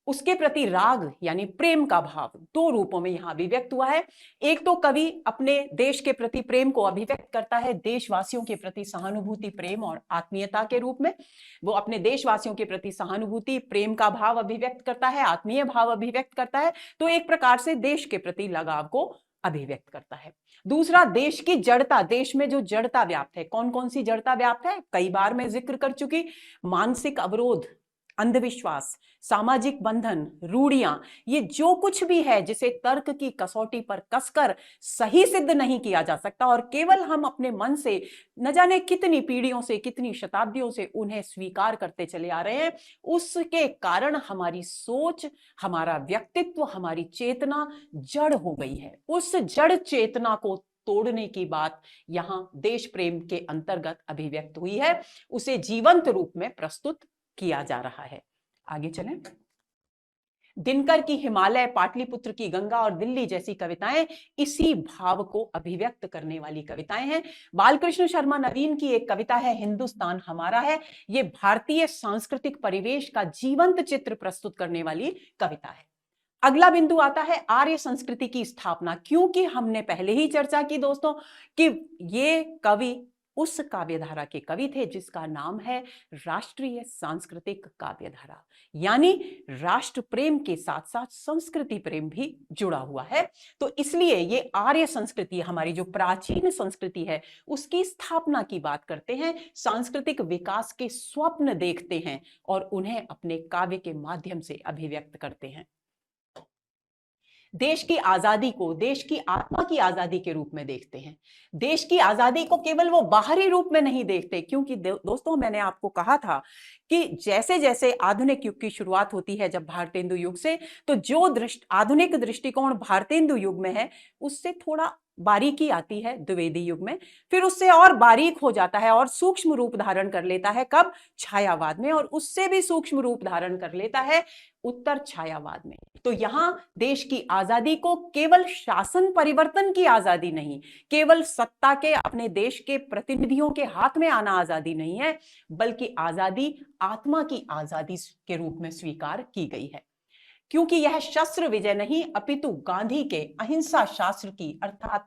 उसके प्रति राग यानी प्रेम का भाव दो रूपों में यहां अभिव्यक्त हुआ है। एक तो कवि अपने देश के प्रति प्रेम को अभिव्यक्त करता है देशवासियों के प्रति सहानुभूति, प्रेम और आत्मीयता के रूप में। वो अपने देशवासियों के प्रति सहानुभूति, प्रेम का भाव अभिव्यक्त करता है, आत्मीय भाव अभिव्यक्त करता है। तो एक प्रकार से देश के प्रति लगाव को अभिव्यक्त करता है। दूसरा, देश की जड़ता, देश में जो जड़ता व्याप्त है। कौन कौन सी जड़ता व्याप्त है? कई बार मैं जिक्र कर चुकी, मानसिक अवरोध, अंधविश्वास, सामाजिक बंधन, रूढ़ियां, ये जो कुछ भी है जिसे तर्क की कसौटी पर कसकर सही सिद्ध नहीं किया जा सकता, और केवल हम अपने मन से न जाने कितनी पीढ़ियों से, कितनी शताब्दियों से उन्हें स्वीकार करते चले आ रहे हैं, उसके कारण हमारी सोच, हमारा व्यक्तित्व, हमारी चेतना जड़ हो गई है। उस जड़ चेतना को तोड़ने की बात यहां देश प्रेम के अंतर्गत अभिव्यक्त हुई है, उसे जीवंत रूप में प्रस्तुत किया जा रहा है। आगे चलें। दिनकर की हिमालय, पाटलिपुत्र की गंगा और दिल्ली जैसी कविताएं इसी भाव को अभिव्यक्त करने वाली कविताएं हैं। बालकृष्ण शर्मा नवीन की एक कविता है, हिंदुस्तान हमारा है। ये भारतीय सांस्कृतिक परिवेश का जीवंत चित्र प्रस्तुत करने वाली कविता है। अगला बिंदु आता है आर्य संस्कृति की स्थापना। क्योंकि हमने पहले ही चर्चा की दोस्तों कि ये कवि उस काव्यधारा के कवि थे जिसका नाम है राष्ट्रीय सांस्कृतिक काव्यधारा, यानी राष्ट्र प्रेम के साथ साथ संस्कृति प्रेम भी जुड़ा हुआ है। तो इसलिए ये आर्य संस्कृति, हमारी जो प्राचीन संस्कृति है, उसकी स्थापना की बात करते हैं, सांस्कृतिक विकास के स्वप्न देखते हैं और उन्हें अपने काव्य के माध्यम से अभिव्यक्त करते हैं। देश की आजादी को देश की आत्मा की आजादी के रूप में देखते हैं। देश की आजादी को केवल वो बाहरी रूप में नहीं देखते, क्योंकि दोस्तों मैंने आपको कहा था कि जैसे जैसे आधुनिक युग की शुरुआत होती है, जब भारतेंदु युग से, तो जो आधुनिक दृष्टिकोण भारतेंदु युग में है उससे थोड़ा बारीकी आती है द्विवेदी युग में, फिर उससे और बारीक हो जाता है और सूक्ष्म रूप धारण कर लेता है कब? छायावाद में, और उससे भी सूक्ष्म रूप धारण कर लेता है उत्तर छायावाद में। तो यहां देश की आजादी को केवल शासन परिवर्तन की आजादी नहीं, केवल सत्ता के अपने देश के प्रतिनिधियों के हाथ में आना आजादी नहीं है, बल्कि आजादी आत्मा की आजादी के रूप में स्वीकार की गई है। क्योंकि यह शस्त्र विजय नहीं, अपितु गांधी के अहिंसा शास्त्र की अर्थात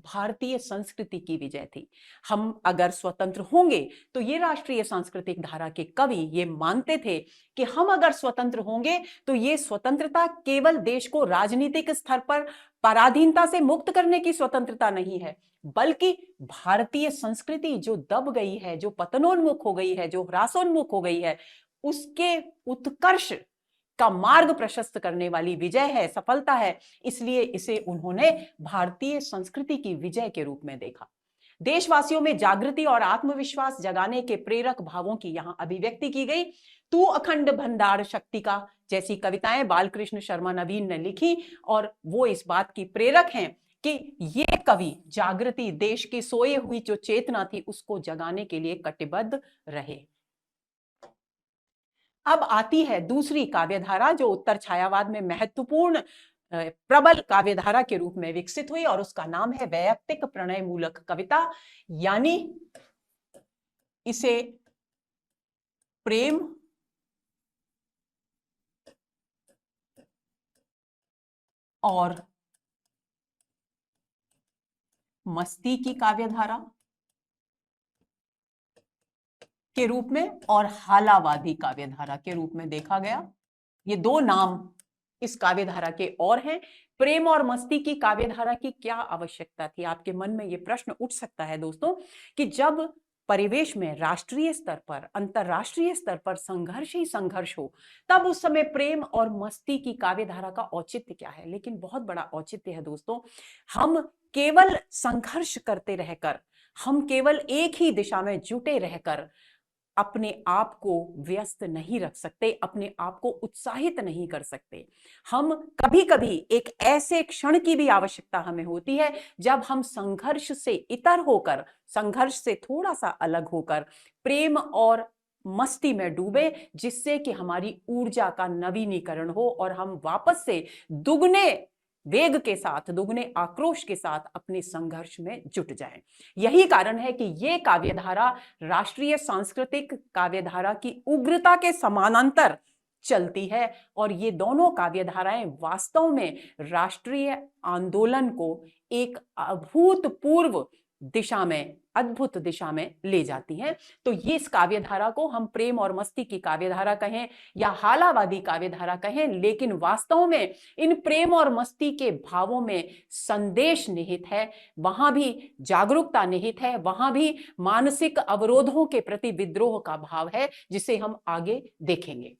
भारतीय संस्कृति की विजय थी। हम अगर स्वतंत्र होंगे तो ये राष्ट्रीय सांस्कृतिक धारा के कवि ये मानते थे कि हम अगर स्वतंत्र होंगे तो ये स्वतंत्रता केवल देश को राजनीतिक स्तर पर पराधीनता से मुक्त करने की स्वतंत्रता नहीं है, बल्कि भारतीय संस्कृति जो दब गई है, जो पतनोन्मुख हो गई है, जो ह्रासोन्मुख हो गई है, उसके उत्कर्ष का मार्ग प्रशस्त करने वाली विजय है, सफलता है। इसलिए इसे उन्होंने भारतीय संस्कृति की विजय के रूप में देखा। देशवासियों में जागृति और आत्मविश्वास जगाने के प्रेरक भावों की यहां अभिव्यक्ति की गई। तू अखंड भंडार शक्ति का जैसी कविताएं बालकृष्ण शर्मा नवीन ने लिखी, और वो इस बात की प्रेरक हैं कि ये कवि जागृति, देश की सोए हुई जो चेतना थी उसको जगाने के लिए कटिबद्ध रहे। अब आती है दूसरी काव्यधारा जो उत्तर छायावाद में महत्वपूर्ण प्रबल काव्यधारा के रूप में विकसित हुई, और उसका नाम है वैयक्तिक प्रणय मूलक कविता, यानी इसे प्रेम और मस्ती की काव्यधारा के रूप में और हालावादी काव्यधारा के रूप में देखा गया। ये दो नाम इस काव्यधारा के और हैं। प्रेम और मस्ती की काव्यधारा की क्या आवश्यकता थी? आपके मन में ये प्रश्न उठ सकता है दोस्तों कि जब परिवेश में राष्ट्रीय स्तर पर, अंतरराष्ट्रीय स्तर पर संघर्ष ही संघर्ष हो, तब उस समय प्रेम और मस्ती की काव्यधारा का औचित्य क्या है? लेकिन बहुत बड़ा औचित्य है दोस्तों। हम केवल संघर्ष करते रहकर, हम केवल एक ही दिशा में जुटे रहकर अपने आप को व्यस्त नहीं रख सकते, अपने आप को उत्साहित नहीं कर सकते। हम कभी कभी एक ऐसे क्षण की भी आवश्यकता हमें होती है जब हम संघर्ष से इतर होकर, संघर्ष से थोड़ा सा अलग होकर प्रेम और मस्ती में डूबे, जिससे कि हमारी ऊर्जा का नवीनीकरण हो और हम वापस से दुगने वेग के साथ, दुगने आक्रोश के साथ अपने संघर्ष में जुट जाएं। यही कारण है कि ये काव्यधारा राष्ट्रीय सांस्कृतिक काव्यधारा की उग्रता के समानांतर चलती है, और ये दोनों काव्यधाराएं वास्तव में राष्ट्रीय आंदोलन को एक अभूतपूर्व दिशा में, अद्भुत दिशा में ले जाती हैं। तो ये इस काव्यधारा को हम प्रेम और मस्ती की काव्यधारा कहें या हालावादी काव्यधारा कहें, लेकिन वास्तव में इन प्रेम और मस्ती के भावों में संदेश निहित है, वहां भी जागरूकता निहित है, वहां भी मानसिक अवरोधों के प्रति विद्रोह का भाव है, जिसे हम आगे देखेंगे।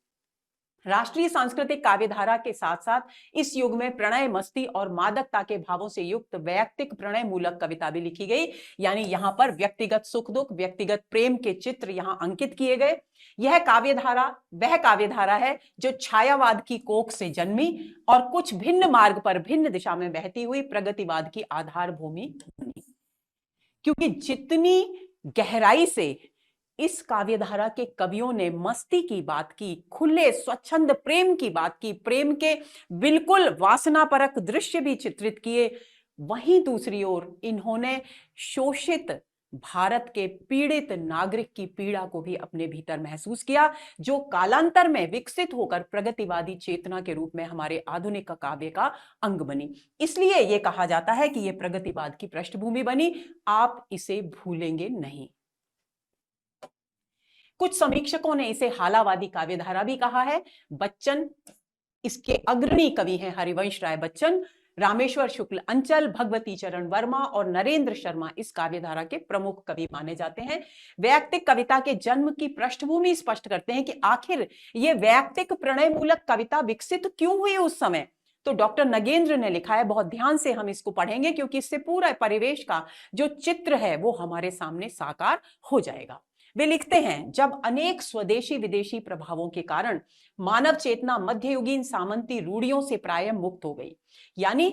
राष्ट्रीय सांस्कृतिक काव्यधारा के साथ साथ इस युग में प्रणय, मस्ती और मादकता के भावों से युक्त वैयक्तिक प्रणय मूलक कविता भी लिखी गई, यानी यहां पर व्यक्तिगत सुख दुख, व्यक्तिगत प्रेम के चित्र यहां अंकित किए गए। यह काव्यधारा वह काव्यधारा है जो छायावाद की कोख से जन्मी और कुछ भिन्न मार्ग पर भिन्न दिशा में बहती हुई प्रगतिवाद की आधार भूमि बनी। क्योंकि जितनी गहराई से इस काव्यधारा के कवियों ने मस्ती की बात की, खुले स्वच्छंद प्रेम की बात की, प्रेम के बिल्कुल वासनापरक दृश्य भी चित्रित किए, वहीं दूसरी ओर इन्होंने शोषित भारत के पीड़ित नागरिक की पीड़ा को भी अपने भीतर महसूस किया, जो कालांतर में विकसित होकर प्रगतिवादी चेतना के रूप में हमारे आधुनिक काव्य का अंग बनी। इसलिए यह कहा जाता है कि यह प्रगतिवाद की पृष्ठभूमि बनी। आप इसे भूलेंगे नहीं। कुछ समीक्षकों ने इसे हालावादी काव्यधारा भी कहा है। बच्चन इसके अग्रणी कवि हैं, हरिवंश राय बच्चन, रामेश्वर शुक्ल अंचल, भगवती चरण वर्मा और नरेंद्र शर्मा इस काव्यधारा के प्रमुख कवि माने जाते हैं। वैयक्तिक कविता के जन्म की पृष्ठभूमि स्पष्ट करते हैं कि आखिर ये वैयक्तिक प्रणय मूलक कविता विकसित क्यों हुई उस समय। तो डॉक्टर नगेंद्र ने लिखा है, बहुत ध्यान से हम इसको पढ़ेंगे क्योंकि इससे पूरा परिवेश का जो चित्र है वो हमारे सामने साकार हो जाएगा। वे लिखते हैं, जब अनेक स्वदेशी विदेशी प्रभावों के कारण मानव चेतना मध्ययुगीन सामंती रूढ़ियों से प्राय मुक्त हो गई, यानी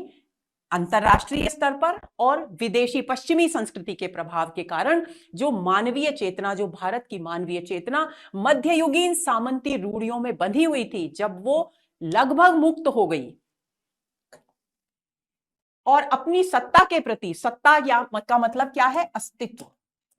अंतरराष्ट्रीय स्तर पर और विदेशी पश्चिमी संस्कृति के प्रभाव के कारण जो मानवीय चेतना, जो भारत की मानवीय चेतना मध्ययुगीन सामंती रूढ़ियों में बंधी हुई थी, जब वो लगभग मुक्त हो गई और अपनी सत्ता के प्रति, सत्ता या का मतलब क्या है, अस्तित्व,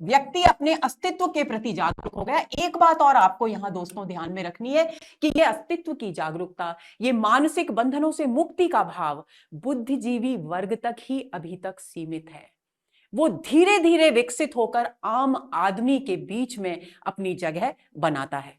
व्यक्ति अपने अस्तित्व के प्रति जागरूक हो गया। एक बात और आपको यहां दोस्तों ध्यान में रखनी है कि यह अस्तित्व की जागरूकता, ये मानसिक बंधनों से मुक्ति का भाव बुद्धिजीवी वर्ग तक ही अभी तक सीमित है। वो धीरे धीरे विकसित होकर आम आदमी के बीच में अपनी जगह बनाता है।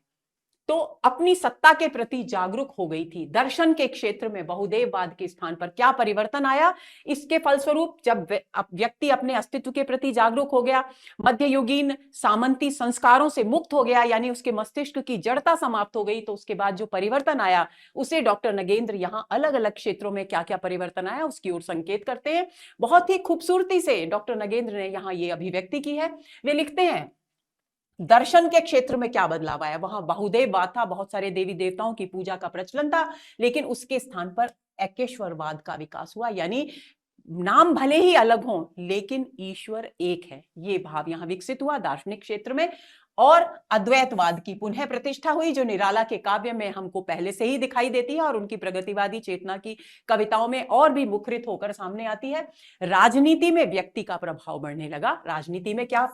तो अपनी सत्ता के प्रति जागरूक हो गई थी। दर्शन के क्षेत्र में बहुदेववाद के स्थान पर क्या परिवर्तन आया, इसके फलस्वरूप जब व्यक्ति अपने अस्तित्व के प्रति जागरूक हो गया, मध्ययुगीन सामंती संस्कारों से मुक्त हो गया, यानी उसके मस्तिष्क की जड़ता समाप्त हो गई, तो उसके बाद जो परिवर्तन आया उसे डॉक्टर नगेंद्र यहां अलग अलग क्षेत्रों में क्या क्या परिवर्तन आया उसकी ओर संकेत करते हैं। बहुत ही खूबसूरती से डॉक्टर नगेंद्र ने यहां ये अभिव्यक्ति की है। वे लिखते हैं, दर्शन के क्षेत्र में क्या बदलाव आया, वहां बहुदेववाद था, बहुत सारे देवी देवताओं की पूजा का प्रचलन था, लेकिन उसके स्थान पर एकेश्वरवाद का विकास हुआ, यानी नाम भले ही अलग हों लेकिन ईश्वर एक है, ये भाव यहां विकसित हुआ दार्शनिक क्षेत्र में। और अद्वैतवाद की पुनः प्रतिष्ठा हुई, जो निराला के काव्य में हमको पहले से ही दिखाई देती है और उनकी प्रगतिवादी चेतना की कविताओं में और भी मुखरित होकर सामने आती है। राजनीति में व्यक्ति का प्रभाव बढ़ने लगा। राजनीति में क्या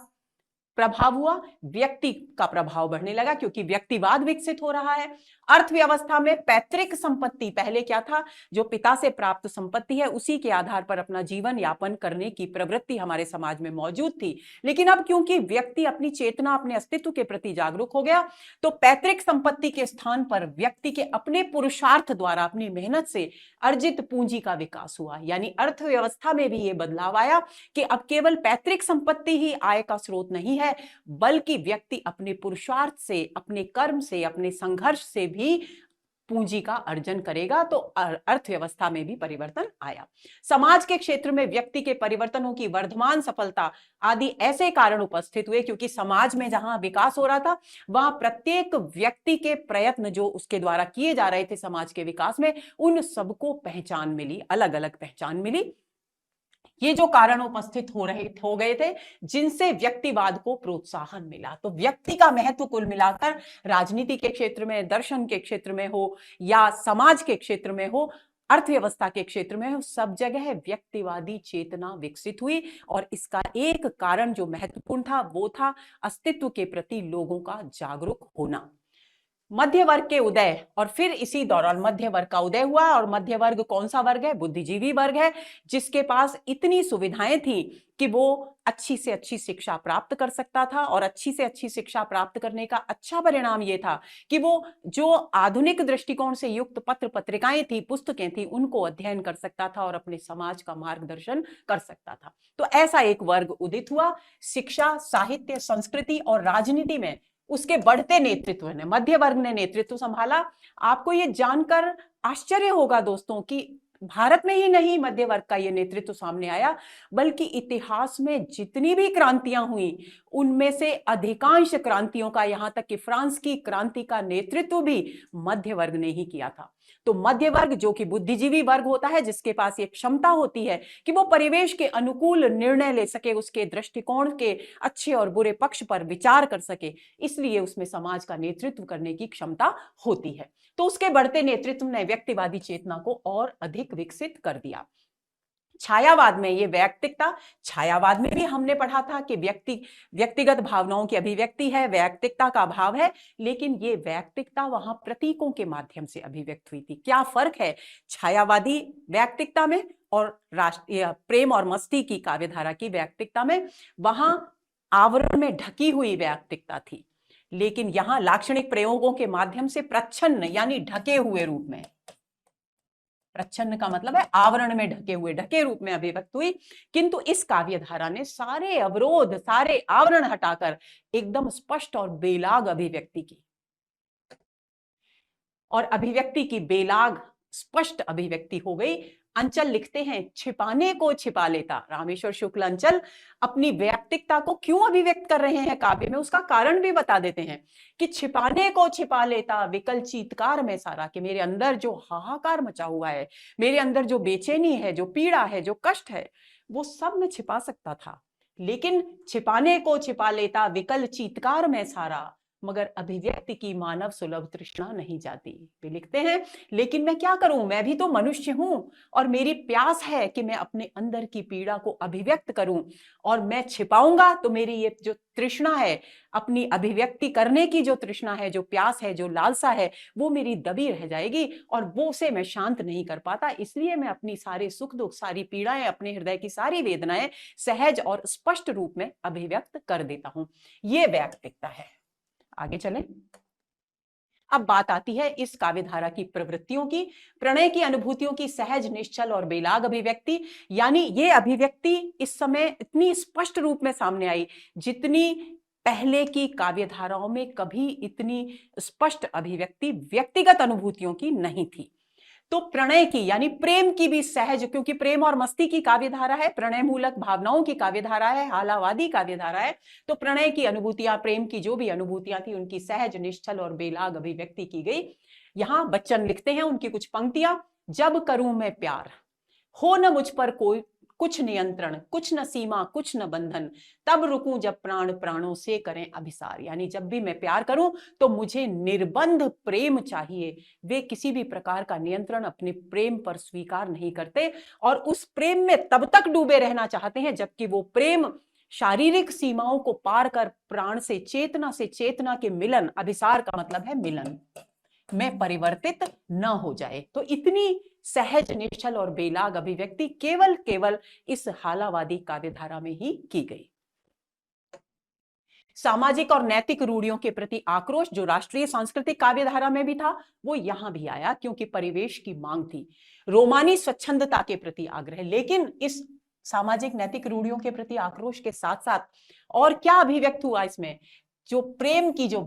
प्रभाव हुआ, व्यक्ति का प्रभाव बढ़ने लगा क्योंकि व्यक्तिवाद विकसित हो रहा है। अर्थव्यवस्था में पैतृक संपत्ति, पहले क्या था, जो पिता से प्राप्त संपत्ति है उसी के आधार पर अपना जीवन यापन करने की प्रवृत्ति हमारे समाज में मौजूद थी, लेकिन अब क्योंकि व्यक्ति अपनी चेतना, अपने अस्तित्व के प्रति जागरूक हो गया, तो पैतृक संपत्ति के स्थान पर व्यक्ति के अपने पुरुषार्थ द्वारा, अपनी मेहनत से अर्जित पूंजी का विकास हुआ। यानी अर्थव्यवस्था में भी यह बदलाव आया कि अब केवल पैतृक संपत्ति ही आय का स्रोत नहीं है, बल्कि व्यक्ति अपने पुरुषार्थ से, अपने कर्म से, अपने संघर्ष से भी पूंजी का अर्जन करेगा। तो अर्थव्यवस्था में भी परिवर्तन आया। समाज के क्षेत्र में व्यक्ति के परिवर्तनों की वर्धमान सफलता आदि ऐसे कारण उपस्थित हुए क्योंकि समाज में जहां विकास हो रहा था वहां प्रत्येक व्यक्ति के प्रयत्न जो उसके द्वारा किए जा रहे थे समाज के विकास में, उन सबको पहचान मिली, अलग अलग पहचान मिली। ये जो कारण उपस्थित हो गए थे जिनसे व्यक्तिवाद को प्रोत्साहन मिला। तो व्यक्ति का महत्व कुल मिलाकर राजनीति के क्षेत्र में, दर्शन के क्षेत्र में हो या समाज के क्षेत्र में हो, अर्थव्यवस्था के क्षेत्र में हो, सब जगह व्यक्तिवादी चेतना विकसित हुई। और इसका एक कारण जो महत्वपूर्ण था वो था अस्तित्व के प्रति लोगों का जागरूक होना। मध्य वर्ग के उदय, और फिर इसी दौरान मध्य वर्ग का उदय हुआ। और मध्य वर्ग कौन सा वर्ग है, बुद्धिजीवी वर्ग है, जिसके पास इतनी सुविधाएं थी कि वो अच्छी से अच्छी शिक्षा प्राप्त कर सकता था। और अच्छी से अच्छी शिक्षा प्राप्त करने का अच्छा परिणाम ये था कि वो जो आधुनिक दृष्टिकोण से युक्त पत्र पत्रिकाएं थी, पुस्तकें थी, उनको अध्ययन कर सकता था और अपने समाज का मार्गदर्शन कर सकता था। तो ऐसा एक वर्ग उदित हुआ। शिक्षा, साहित्य, संस्कृति और राजनीति में उसके बढ़ते नेतृत्व ने, मध्य वर्ग ने नेतृत्व संभाला। आपको यह जानकर आश्चर्य होगा दोस्तों कि भारत में ही नहीं मध्य वर्ग का यह नेतृत्व सामने आया, बल्कि इतिहास में जितनी भी क्रांतियां हुई उनमें से अधिकांश क्रांतियों का, यहां तक कि फ्रांस की क्रांति का नेतृत्व भी मध्य वर्ग ने ही किया था। तो मध्य वर्ग जो कि बुद्धिजीवी वर्ग होता है, जिसके पास ये क्षमता होती है कि वो परिवेश के अनुकूल निर्णय ले सके, उसके दृष्टिकोण के अच्छे और बुरे पक्ष पर विचार कर सके, इसलिए उसमें समाज का नेतृत्व करने की क्षमता होती है। तो उसके बढ़ते नेतृत्व ने व्यक्तिवादी चेतना को और अधिक विकसित कर दिया। छायावाद में ये वैयक्तिकता, छायावाद में भी हमने पढ़ा था कि व्यक्तिगत भावनाओं की अभिव्यक्ति है, वैयक्तिकता का भाव है, लेकिन ये वैयक्तिकता वहां प्रतीकों के माध्यम से अभिव्यक्त हुई थी। क्या फर्क है छायावादी वैयक्तिकता में और राष्ट्रीय प्रेम और मस्ती की काव्यधारा की वैयक्तिकता में? वहां आवरण में ढकी हुई वैयक्तिकता थी, लेकिन यहां लाक्षणिक प्रयोगों के माध्यम से प्रच्छन्न यानी ढके हुए रूप में, प्रच्छन्न का मतलब है आवरण में ढके हुए, ढके रूप में अभिव्यक्त हुई। किंतु इस काव्यधारा ने सारे अवरोध, सारे आवरण हटाकर एकदम स्पष्ट और बेलाग अभिव्यक्ति की। और अभिव्यक्ति की बेलाग स्पष्ट अभिव्यक्ति हो गई। अंचल लिखते हैं, छिपाने को छिपा लेता। रामेश्वर शुक्ल अंचल अपनी वैयक्तिकता को क्यों अभिव्यक्त कर रहे हैं काव्य में, उसका कारण भी बता देते हैं कि छिपाने को छिपा लेता विकल चीत्कार में सारा, कि मेरे अंदर जो हाहाकार मचा हुआ है, मेरे अंदर जो बेचैनी है, जो पीड़ा है, जो कष्ट है, वो सब मैं छिपा सकता था, लेकिन छिपाने को छिपा लेता विकल चीत्कार में सारा, मगर अभिव्यक्ति की मानव सुलभ तृष्णा नहीं जाती। वे लिखते हैं, लेकिन मैं क्या करूं, मैं भी तो मनुष्य हूं और मेरी प्यास है कि मैं अपने अंदर की पीड़ा को अभिव्यक्त करूं, और मैं छिपाऊंगा तो मेरी ये जो तृष्णा है, अपनी अभिव्यक्ति करने की जो तृष्णा है, जो प्यास है, जो लालसा है, वो मेरी दबी रह जाएगी और वो से मैं शांत नहीं कर पाता। इसलिए मैं अपनी सारे सुख दुख, सारी पीड़ाएं, अपने हृदय की सारी वेदनाएं सहज और स्पष्ट रूप में अभिव्यक्त कर देता हूं। ये वैयक्तिकता है। आगे चलें। अब बात आती है इस काव्यधारा की प्रवृत्तियों की, प्रणय की अनुभूतियों की सहज, निश्चल और बेलाग अभिव्यक्ति। यानी ये अभिव्यक्ति इस समय इतनी स्पष्ट रूप में सामने आई जितनी पहले की काव्यधाराओं में कभी इतनी स्पष्ट अभिव्यक्ति व्यक्तिगत अनुभूतियों की नहीं थी। तो प्रणय की यानी प्रेम की भी सहज, क्योंकि प्रेम और मस्ती की काव्यधारा है, प्रणय मूलक भावनाओं की काव्यधारा है, हालावादी काव्यधारा है, तो प्रणय की अनुभूतियां, प्रेम की जो भी अनुभूतियां थी, उनकी सहज, निश्चल और बेलाग अभिव्यक्ति की गई। यहां बच्चन लिखते हैं उनकी कुछ पंक्तियां, जब करूं मैं प्यार, हो न मुझ पर कोई कुछ नियंत्रण, कुछ न सीमा, कुछ न बंधन, तब रुकूं जब प्राण प्राणों से करें अभिसार। यानी जब भी मैं प्यार करूं तो मुझे निर्बंध प्रेम चाहिए। वे किसी भी प्रकार का नियंत्रण अपने प्रेम पर स्वीकार नहीं करते और उस प्रेम में तब तक डूबे रहना चाहते हैं जबकि वो प्रेम शारीरिक सीमाओं को पार कर प्राण से चेतना के मिलन, अभिसार का मतलब है मिलन, में परिवर्तित न हो जाए। तो इतनी सहज, निश्चल और बेलाग अभिव्यक्ति केवल इस हालावादी काव्यधारा में ही की गई। सामाजिक और नैतिक रूढ़ियों के प्रति आक्रोश जो राष्ट्रीय सांस्कृतिक काव्यधारा में भी था, वो यहां भी आया क्योंकि परिवेश की मांग थी। रोमानी स्वच्छंदता के प्रति आग्रह, लेकिन इस सामाजिक नैतिक रूढ़ियों के प्रति आक्रोश के साथ साथ और क्या अभिव्यक्त हुआ इसमें, जो प्रेम की जो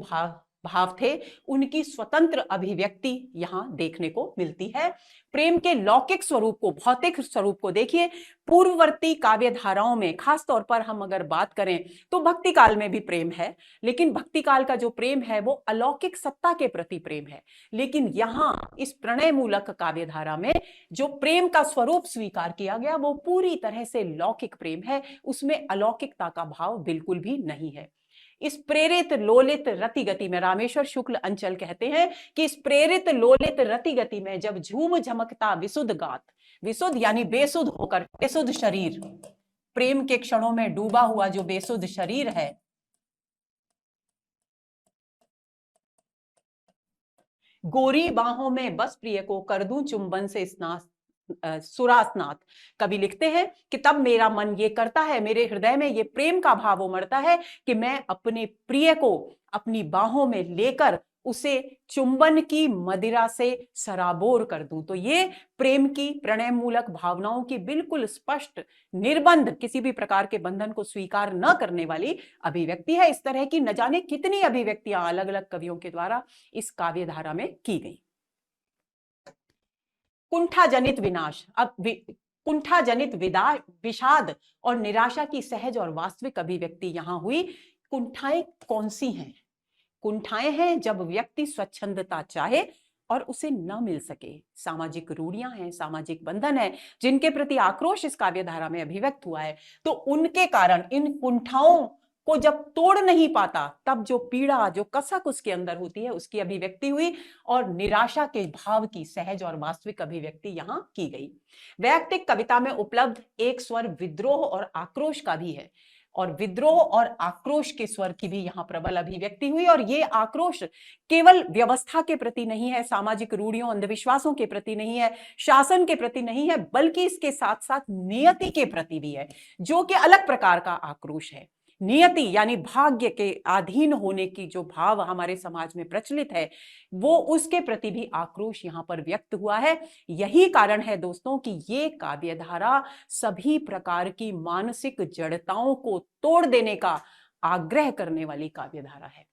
भाव थे, उनकी स्वतंत्र अभिव्यक्ति यहां देखने को मिलती है। प्रेम के लौकिक स्वरूप को, भौतिक स्वरूप को देखिए, पूर्ववर्ती काव्यधाराओं में खास तौर पर हम अगर बात करें तो भक्ति काल में भी प्रेम है, लेकिन भक्ति काल का जो प्रेम है वो अलौकिक सत्ता के प्रति प्रेम है। लेकिन यहां इस प्रणय मूलक काव्यधारा में जो प्रेम का स्वरूप स्वीकार किया गया वो पूरी तरह से लौकिक प्रेम है, उसमें अलौकिकता का भाव बिल्कुल भी नहीं है। इस प्रेरित लोलित रति गति में, रामेश्वर शुक्ल अंचल कहते हैं कि इस प्रेरित लोलित रति गति में जब झूम झमकता विशुद्ध गात, विशुद्ध यानी बेसुध होकर, बेसुद्ध शरीर, प्रेम के क्षणों में डूबा हुआ जो बेसुध शरीर है, गोरी बाहों में बस प्रिय को कर दूं चुंबन से सुरासनाथ। कवि लिखते हैं कि तब मेरा मन ये करता है, मेरे हृदय में ये प्रेम का भाव उमड़ता है कि मैं अपने प्रिय को अपनी बाहों में लेकर उसे चुंबन की मदिरा से सराबोर कर दूं। तो ये प्रेम की, प्रणय मूलक भावनाओं की बिल्कुल स्पष्ट, निर्बंध, किसी भी प्रकार के बंधन को स्वीकार न करने वाली अभिव्यक्ति है। इस तरह की न जाने कितनी अभिव्यक्तियां अलग अलग कवियों के द्वारा इस काव्यधारा में की गई। कुंठा जनित विनाश, अब कुंठा जनित विषाद और निराशा की सहज और वास्तविक अभिव्यक्ति यहां हुई। कुंठाएं कौन सी हैं? कुंठाएं हैं जब व्यक्ति स्वच्छंदता चाहे और उसे न मिल सके। सामाजिक रूढ़ियां हैं, सामाजिक बंधन है जिनके प्रति आक्रोश इस काव्यधारा में अभिव्यक्त हुआ है। तो उनके कारण इन कुंठाओं को जब तोड़ नहीं पाता तब जो पीड़ा, जो कसक उसके अंदर होती है, उसकी अभिव्यक्ति हुई और निराशा के भाव की सहज और वास्तविक अभिव्यक्ति यहां की गई। वैयक्तिक कविता में उपलब्ध एक स्वर विद्रोह और आक्रोश का भी है और विद्रोह और आक्रोश के स्वर की भी यहां प्रबल अभिव्यक्ति हुई। और ये आक्रोश केवल व्यवस्था के प्रति नहीं है, सामाजिक रूढ़ियों, अंधविश्वासों के प्रति नहीं है, शासन के प्रति नहीं है, बल्कि इसके साथ साथ नियति के प्रति भी है, जो कि अलग प्रकार का आक्रोश है। नियति यानी भाग्य के अधीन होने की जो भाव हमारे समाज में प्रचलित है, वो उसके प्रति भी आक्रोश यहां पर व्यक्त हुआ है। यही कारण है दोस्तों कि ये काव्यधारा सभी प्रकार की मानसिक जड़ताओं को तोड़ देने का आग्रह करने वाली काव्यधारा है।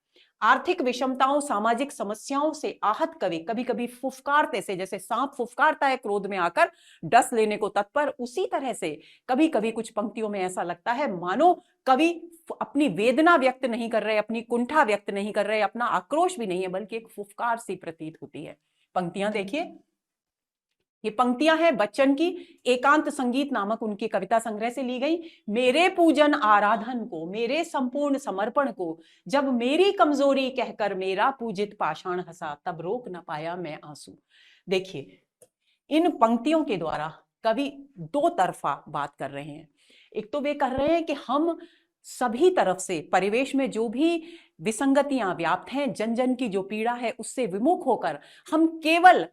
आर्थिक विषमताओं, सामाजिक समस्याओं से आहत कवि कभी कभी फुफकारते से, जैसे सांप फुफकारता है क्रोध में आकर डस लेने को तत्पर, उसी तरह से कभी कभी कुछ पंक्तियों में ऐसा लगता है मानो कवि अपनी वेदना व्यक्त नहीं कर रहे, अपनी कुंठा व्यक्त नहीं कर रहे, अपना आक्रोश भी नहीं है, बल्कि एक फुफकार सी प्रतीत होती है। पंक्तियां देखिए, ये पंक्तियां हैं बच्चन की एकांत संगीत नामक उनकी कविता संग्रह से ली गई। मेरे पूजन आराधन को, मेरे संपूर्ण समर्पण को, जब मेरी कमजोरी कहकर मेरा पूजित पाषाण हंसा, तब रोक न पाया मैं आंसू। देखिए, इन पंक्तियों के द्वारा कवि दो तरफा बात कर रहे हैं। एक तो वे कह रहे हैं कि हम सभी तरफ से परिवेश में जो भी विसंगतियां व्याप्त हैं, जन जन की जो पीड़ा है, उससे विमुख होकर हम केवल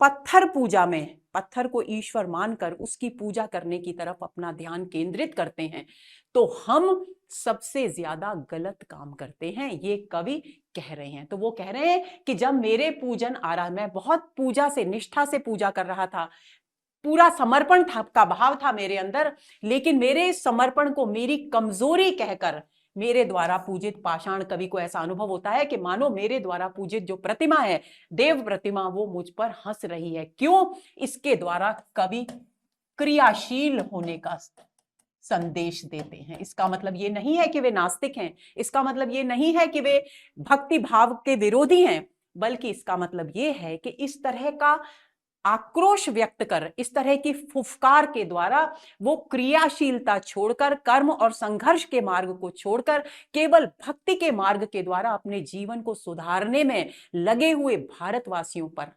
पत्थर पूजा में, पत्थर को ईश्वर मानकर उसकी पूजा करने की तरफ अपना ध्यान केंद्रित करते हैं, तो हम सबसे ज्यादा गलत काम करते हैं, ये कवि कह रहे हैं। तो वो कह रहे हैं कि जब मेरे पूजन आ रहा, मैं बहुत पूजा से, निष्ठा से पूजा कर रहा था, पूरा समर्पण था, का भाव था मेरे अंदर, लेकिन मेरे समर्पण को मेरी कमजोरी कहकर मेरे द्वारा पूजित पाषाण, कवि को ऐसा अनुभव होता है कि मानो मेरे द्वारा पूजित जो प्रतिमा है, देव प्रतिमा, वो मुझ पर हंस रही है। क्यों? इसके द्वारा कवि क्रियाशील होने का संदेश देते हैं। इसका मतलब ये नहीं है कि वे नास्तिक हैं, इसका मतलब ये नहीं है कि वे भक्ति भाव के विरोधी हैं, बल्कि इसका मतलब ये है कि इस तरह का आक्रोश व्यक्त कर, इस तरह की फुफकार के द्वारा वो क्रियाशीलता छोड़कर, कर्म और संघर्ष के मार्ग को छोड़कर केवल भक्ति के मार्ग के द्वारा अपने जीवन को सुधारने में लगे हुए भारतवासियों पर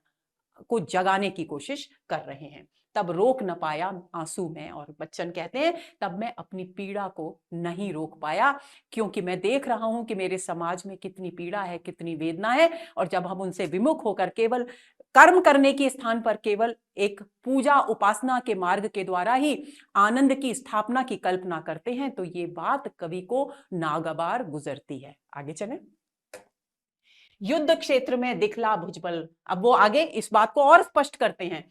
को जगाने की कोशिश कर रहे हैं। तब रोक न पाया आंसू में, और बच्चन कहते हैं तब मैं अपनी पीड़ा को नहीं रोक पाया, क्योंकि मैं देख रहा हूं कि मेरे समाज में कितनी पीड़ा है, कितनी वेदना है, और जब हम उनसे विमुख होकर केवल कर्म करने के स्थान पर केवल एक पूजा उपासना के मार्ग के द्वारा ही आनंद की स्थापना की कल्पना करते हैं, तो ये बात कवि को नागवार गुजरती है। आगे चलें। युद्ध क्षेत्र में दिखला भुजबल, अब वो आगे इस बात को और स्पष्ट करते हैं।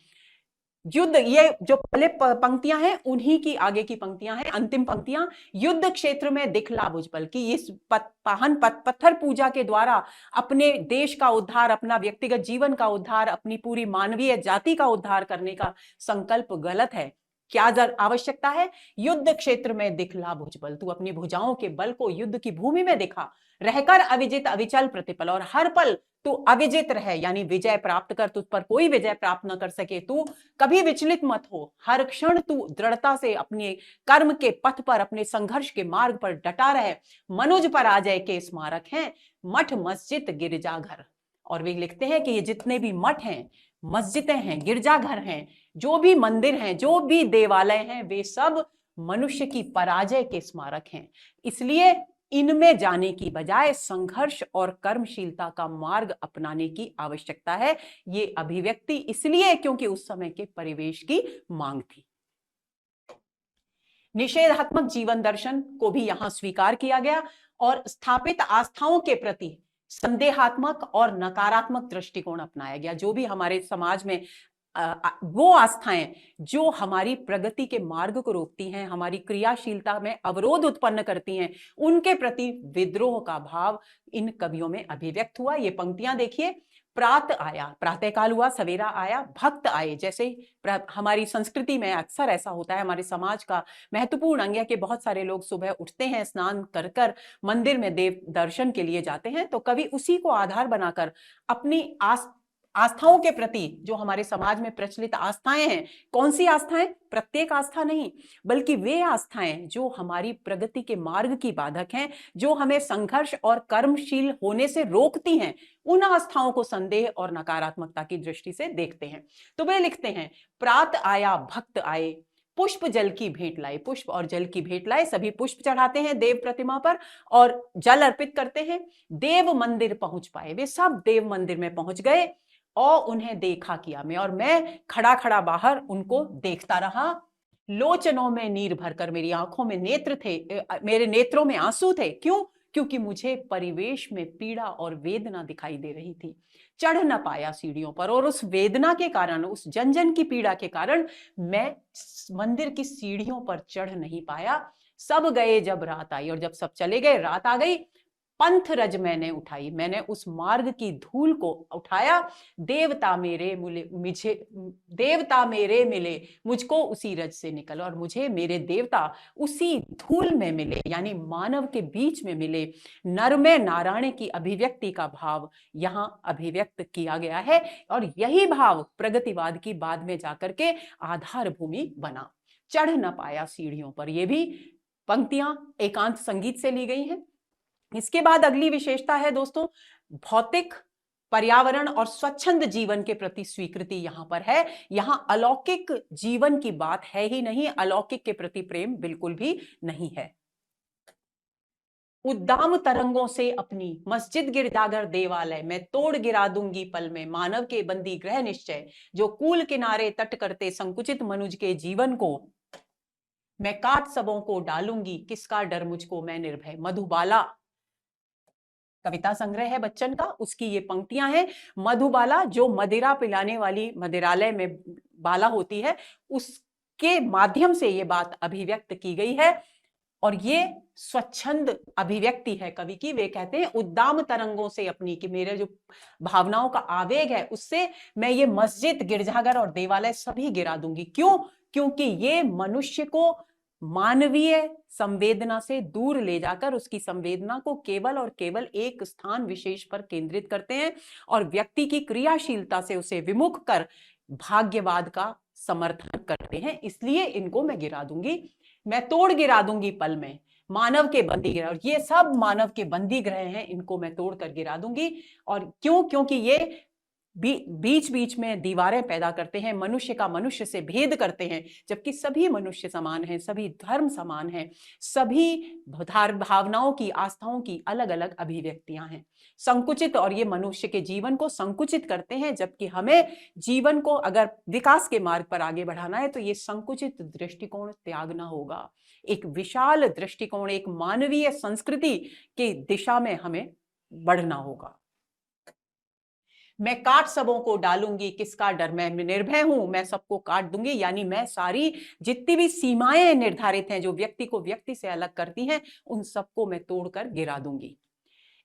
युद्ध, ये जो पहले पंक्तियां हैं उन्हीं की आगे की पंक्तियां हैं, अंतिम पंक्तियां। युद्ध क्षेत्र में दिखला भुजबल की इस पत्थर पूजा के द्वारा अपने देश का उद्धार, अपना व्यक्तिगत जीवन का उद्धार, अपनी पूरी मानवीय जाति का उद्धार करने का संकल्प गलत है। क्या आवश्यकता है? युद्ध क्षेत्र में दिखला भुजबल, तू अपनी भुजाओं के बल को युद्ध की भूमि में दिखा, रहकर अविजित अविचल प्रतिपल, और हर पल तू अविजित रहे, यानी विजय प्राप्त कर, तुझ पर कोई विजय प्राप्त न कर सके, तू कभी विचलित मत हो, हर क्षण तू दृढ़ता से अपने कर्म के पथ पर, अपने संघर्ष के मार्ग पर डटा रहे। मनुज पराजय के स्मारक हैं मठ मस्जिद गिरजाघर। और वे लिखते हैं कि ये जितने भी मठ हैं, मस्जिदें हैं, गिरजाघर हैं, जो भी मंदिर हैं, जो भी देवालय हैं, वे सब मनुष्य की पराजय के स्मारक हैं। इसलिए इनमें जाने की बजाय संघर्ष और कर्मशीलता का मार्ग अपनाने की आवश्यकता है। ये अभिव्यक्ति इसलिए क्योंकि उस समय के परिवेश की मांग थी। निषेधात्मक जीवन दर्शन को भी यहां स्वीकार किया गया और स्थापित आस्थाओं के प्रति संदेहात्मक और नकारात्मक दृष्टिकोण अपनाया गया। जो भी हमारे समाज में वो आस्थाएं जो हमारी प्रगति के मार्ग को रोकती हैं, हमारी क्रियाशीलता में अवरोध उत्पन्न करती हैं, उनके प्रति विद्रोह का भाव इन कवियों में अभिव्यक्त हुआ। ये पंक्तियां देखिए, प्रात आया, प्रातःकाल हुआ, सवेरा आया, भक्त आए। जैसे हमारी संस्कृति में अक्सर ऐसा होता है, हमारे समाज का महत्वपूर्ण अंग है कि बहुत सारे लोग सुबह उठते हैं, स्नान कर कर मंदिर में देव दर्शन के लिए जाते हैं। तो कवि उसी को आधार बनाकर अपनी आस्थाओं के प्रति, जो हमारे समाज में प्रचलित आस्थाएं हैं, कौन सी आस्थाएं? प्रत्येक आस्था नहीं, बल्कि वे आस्थाएं जो हमारी प्रगति के मार्ग की बाधक हैं, जो हमें संघर्ष और कर्मशील होने से रोकती हैं, उन आस्थाओं को संदेह और नकारात्मकता की दृष्टि से देखते हैं। तो वे लिखते हैं, प्रात आया, भक्त आए, पुष्प जल की भेंट लाए, पुष्प और जल की भेंट लाए। सभी पुष्प चढ़ाते हैं देव प्रतिमा पर और जल अर्पित करते हैं। देव मंदिर पहुंच पाए, वे सब देव मंदिर में पहुंच गए और उन्हें देखा किया मैं, और मैं खड़ा खड़ा बाहर उनको देखता रहा। लोचनों में नीर भरकर, मेरी आंखों में नेत्र थे, मेरे नेत्रों में आंसू थे। क्यों? क्योंकि मुझे परिवेश में पीड़ा और वेदना दिखाई दे रही थी। चढ़ न पाया सीढ़ियों पर, और उस वेदना के कारण, उस जन जन की पीड़ा के कारण मैं मंदिर की सीढ़ियों पर चढ़ नहीं पाया। सब गए जब रात आई, और जब सब चले गए, रात आ गई, पंथ रज मैंने उठाई, मैंने उस मार्ग की धूल को उठाया। देवता मेरे मिले मुझको उसी रज से निकल, और मुझे मेरे देवता उसी धूल में मिले, यानी मानव के बीच में मिले। नर में नारायण की अभिव्यक्ति का भाव यहां अभिव्यक्त किया गया है, और यही भाव प्रगतिवाद की बाद में जाकर के आधार भूमि बना। चढ़ न पाया सीढ़ियों पर, यह भी पंक्तियां एकांत संगीत से ली गई हैं। इसके बाद अगली विशेषता है दोस्तों, भौतिक, पर्यावरण और स्वच्छंद जीवन के प्रति स्वीकृति यहां पर है। यहां अलौकिक जीवन की बात है ही नहीं, अलौकिक के प्रति प्रेम बिल्कुल भी नहीं है। उद्दाम तरंगों से अपनी मस्जिद गिरजाघर देवालय मैं तोड़ गिरा दूंगी पल में, मानव के बंदी ग्रह निश्चय जो कूल किनारे तट करते संकुचित मनुज के जीवन को मैं काट सबों को डालूंगी, किसका डर मुझको मैं निर्भय। मधुबाला कविता संग्रह है बच्चन का, उसकी ये पंक्तियां हैं। मधुबाला जो मदिरा पिलाने वाली मदिरालय में बाला होती है, उसके माध्यम से ये बात अभिव्यक्त की गई है, और ये स्वच्छंद अभिव्यक्ति है कवि की। वे कहते हैं उद्दाम तरंगों से अपनी, कि मेरे जो भावनाओं का आवेग है उससे मैं ये मस्जिद, गिरजाघर और देवालय सभी गिरा दूंगी। क्यों? क्योंकि ये मनुष्य को मानवीय संवेदना से दूर ले जाकर उसकी संवेदना को केवल और केवल एक स्थान विशेष पर केंद्रित करते हैं, और व्यक्ति की क्रियाशीलता से उसे विमुख कर भाग्यवाद का समर्थन करते हैं। इसलिए इनको मैं गिरा दूंगी, मैं तोड़ गिरा दूंगी पल में, मानव के बंदी ग्रह, और ये सब मानव के बंदी ग्रह हैं, इनको मैं तोड़कर गिरा दूंगी। और क्यों? क्योंकि ये बीच बीच में दीवारें पैदा करते हैं, मनुष्य का मनुष्य से भेद करते हैं, जबकि सभी मनुष्य समान हैं, सभी धर्म समान हैं, सभी भावनाओं की, आस्थाओं की अलग अलग अभिव्यक्तियां हैं। संकुचित, और ये मनुष्य के जीवन को संकुचित करते हैं, जबकि हमें जीवन को अगर विकास के मार्ग पर आगे बढ़ाना है तो ये संकुचित दृष्टिकोण त्यागना होगा। एक विशाल दृष्टिकोण, एक मानवीय संस्कृति की दिशा में हमें बढ़ना होगा। मैं काट सबों को डालूंगी, किसका डर मैं निर्भय हूं, मैं सबको काट दूंगी, यानी मैं सारी जितनी भी सीमाएं निर्धारित हैं जो व्यक्ति को व्यक्ति से अलग करती हैं, उन सबको मैं तोड़कर गिरा दूंगी।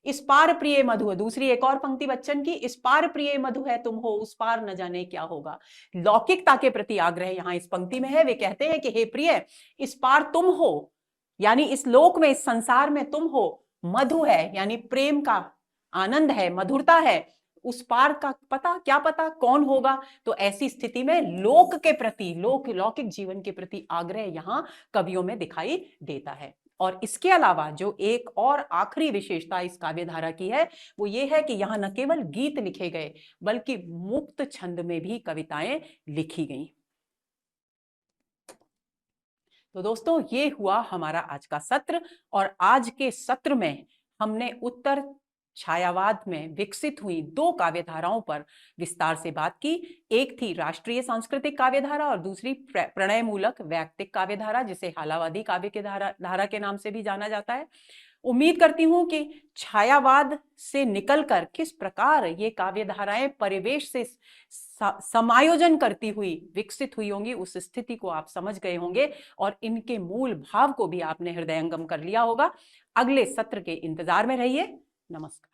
इस पार प्रिय मधु है, दूसरी एक और पंक्ति बच्चन की, इस पार प्रिय मधु है तुम हो, उस पार न जाने क्या होगा। लौकिकता के प्रति आग्रह यहां इस पंक्ति में है। वे कहते हैं कि हे प्रिय, इस पार तुम हो, यानी इस लोक में, इस संसार में तुम हो, मधु है यानी प्रेम का आनंद है, मधुरता है, उस पार का पता क्या, पता कौन होगा। तो ऐसी स्थिति में लोक के प्रति, लौकिक जीवन के प्रति आग्रह यहां कवियों में दिखाई देता है। और इसके अलावा जो एक और आखिरी विशेषता इस काव्य धारा की है, वो ये है कि यहां न केवल गीत लिखे गए, बल्कि मुक्त छंद में भी कविताएं लिखी गई। तो दोस्तों, ये हुआ हमारा आज का सत्र, और आज के सत्र में हमने उत्तर छायावाद में विकसित हुई दो काव्यधाराओं पर विस्तार से बात की। एक थी राष्ट्रीय सांस्कृतिक काव्यधारा, और दूसरी प्रणय मूलक वैयक्तिक काव्यधारा, जिसे हालावादी काव्य के धारा के नाम से भी जाना जाता है। उम्मीद करती हूं कि छायावाद से निकलकर किस प्रकार ये काव्यधाराएं परिवेश से समायोजन करती हुई विकसित हुई होंगी, उस स्थिति को आप समझ गए होंगे, और इनके मूल भाव को भी आपने हृदयंगम कर लिया होगा। अगले सत्र के इंतजार में रहिए। नमस्कार।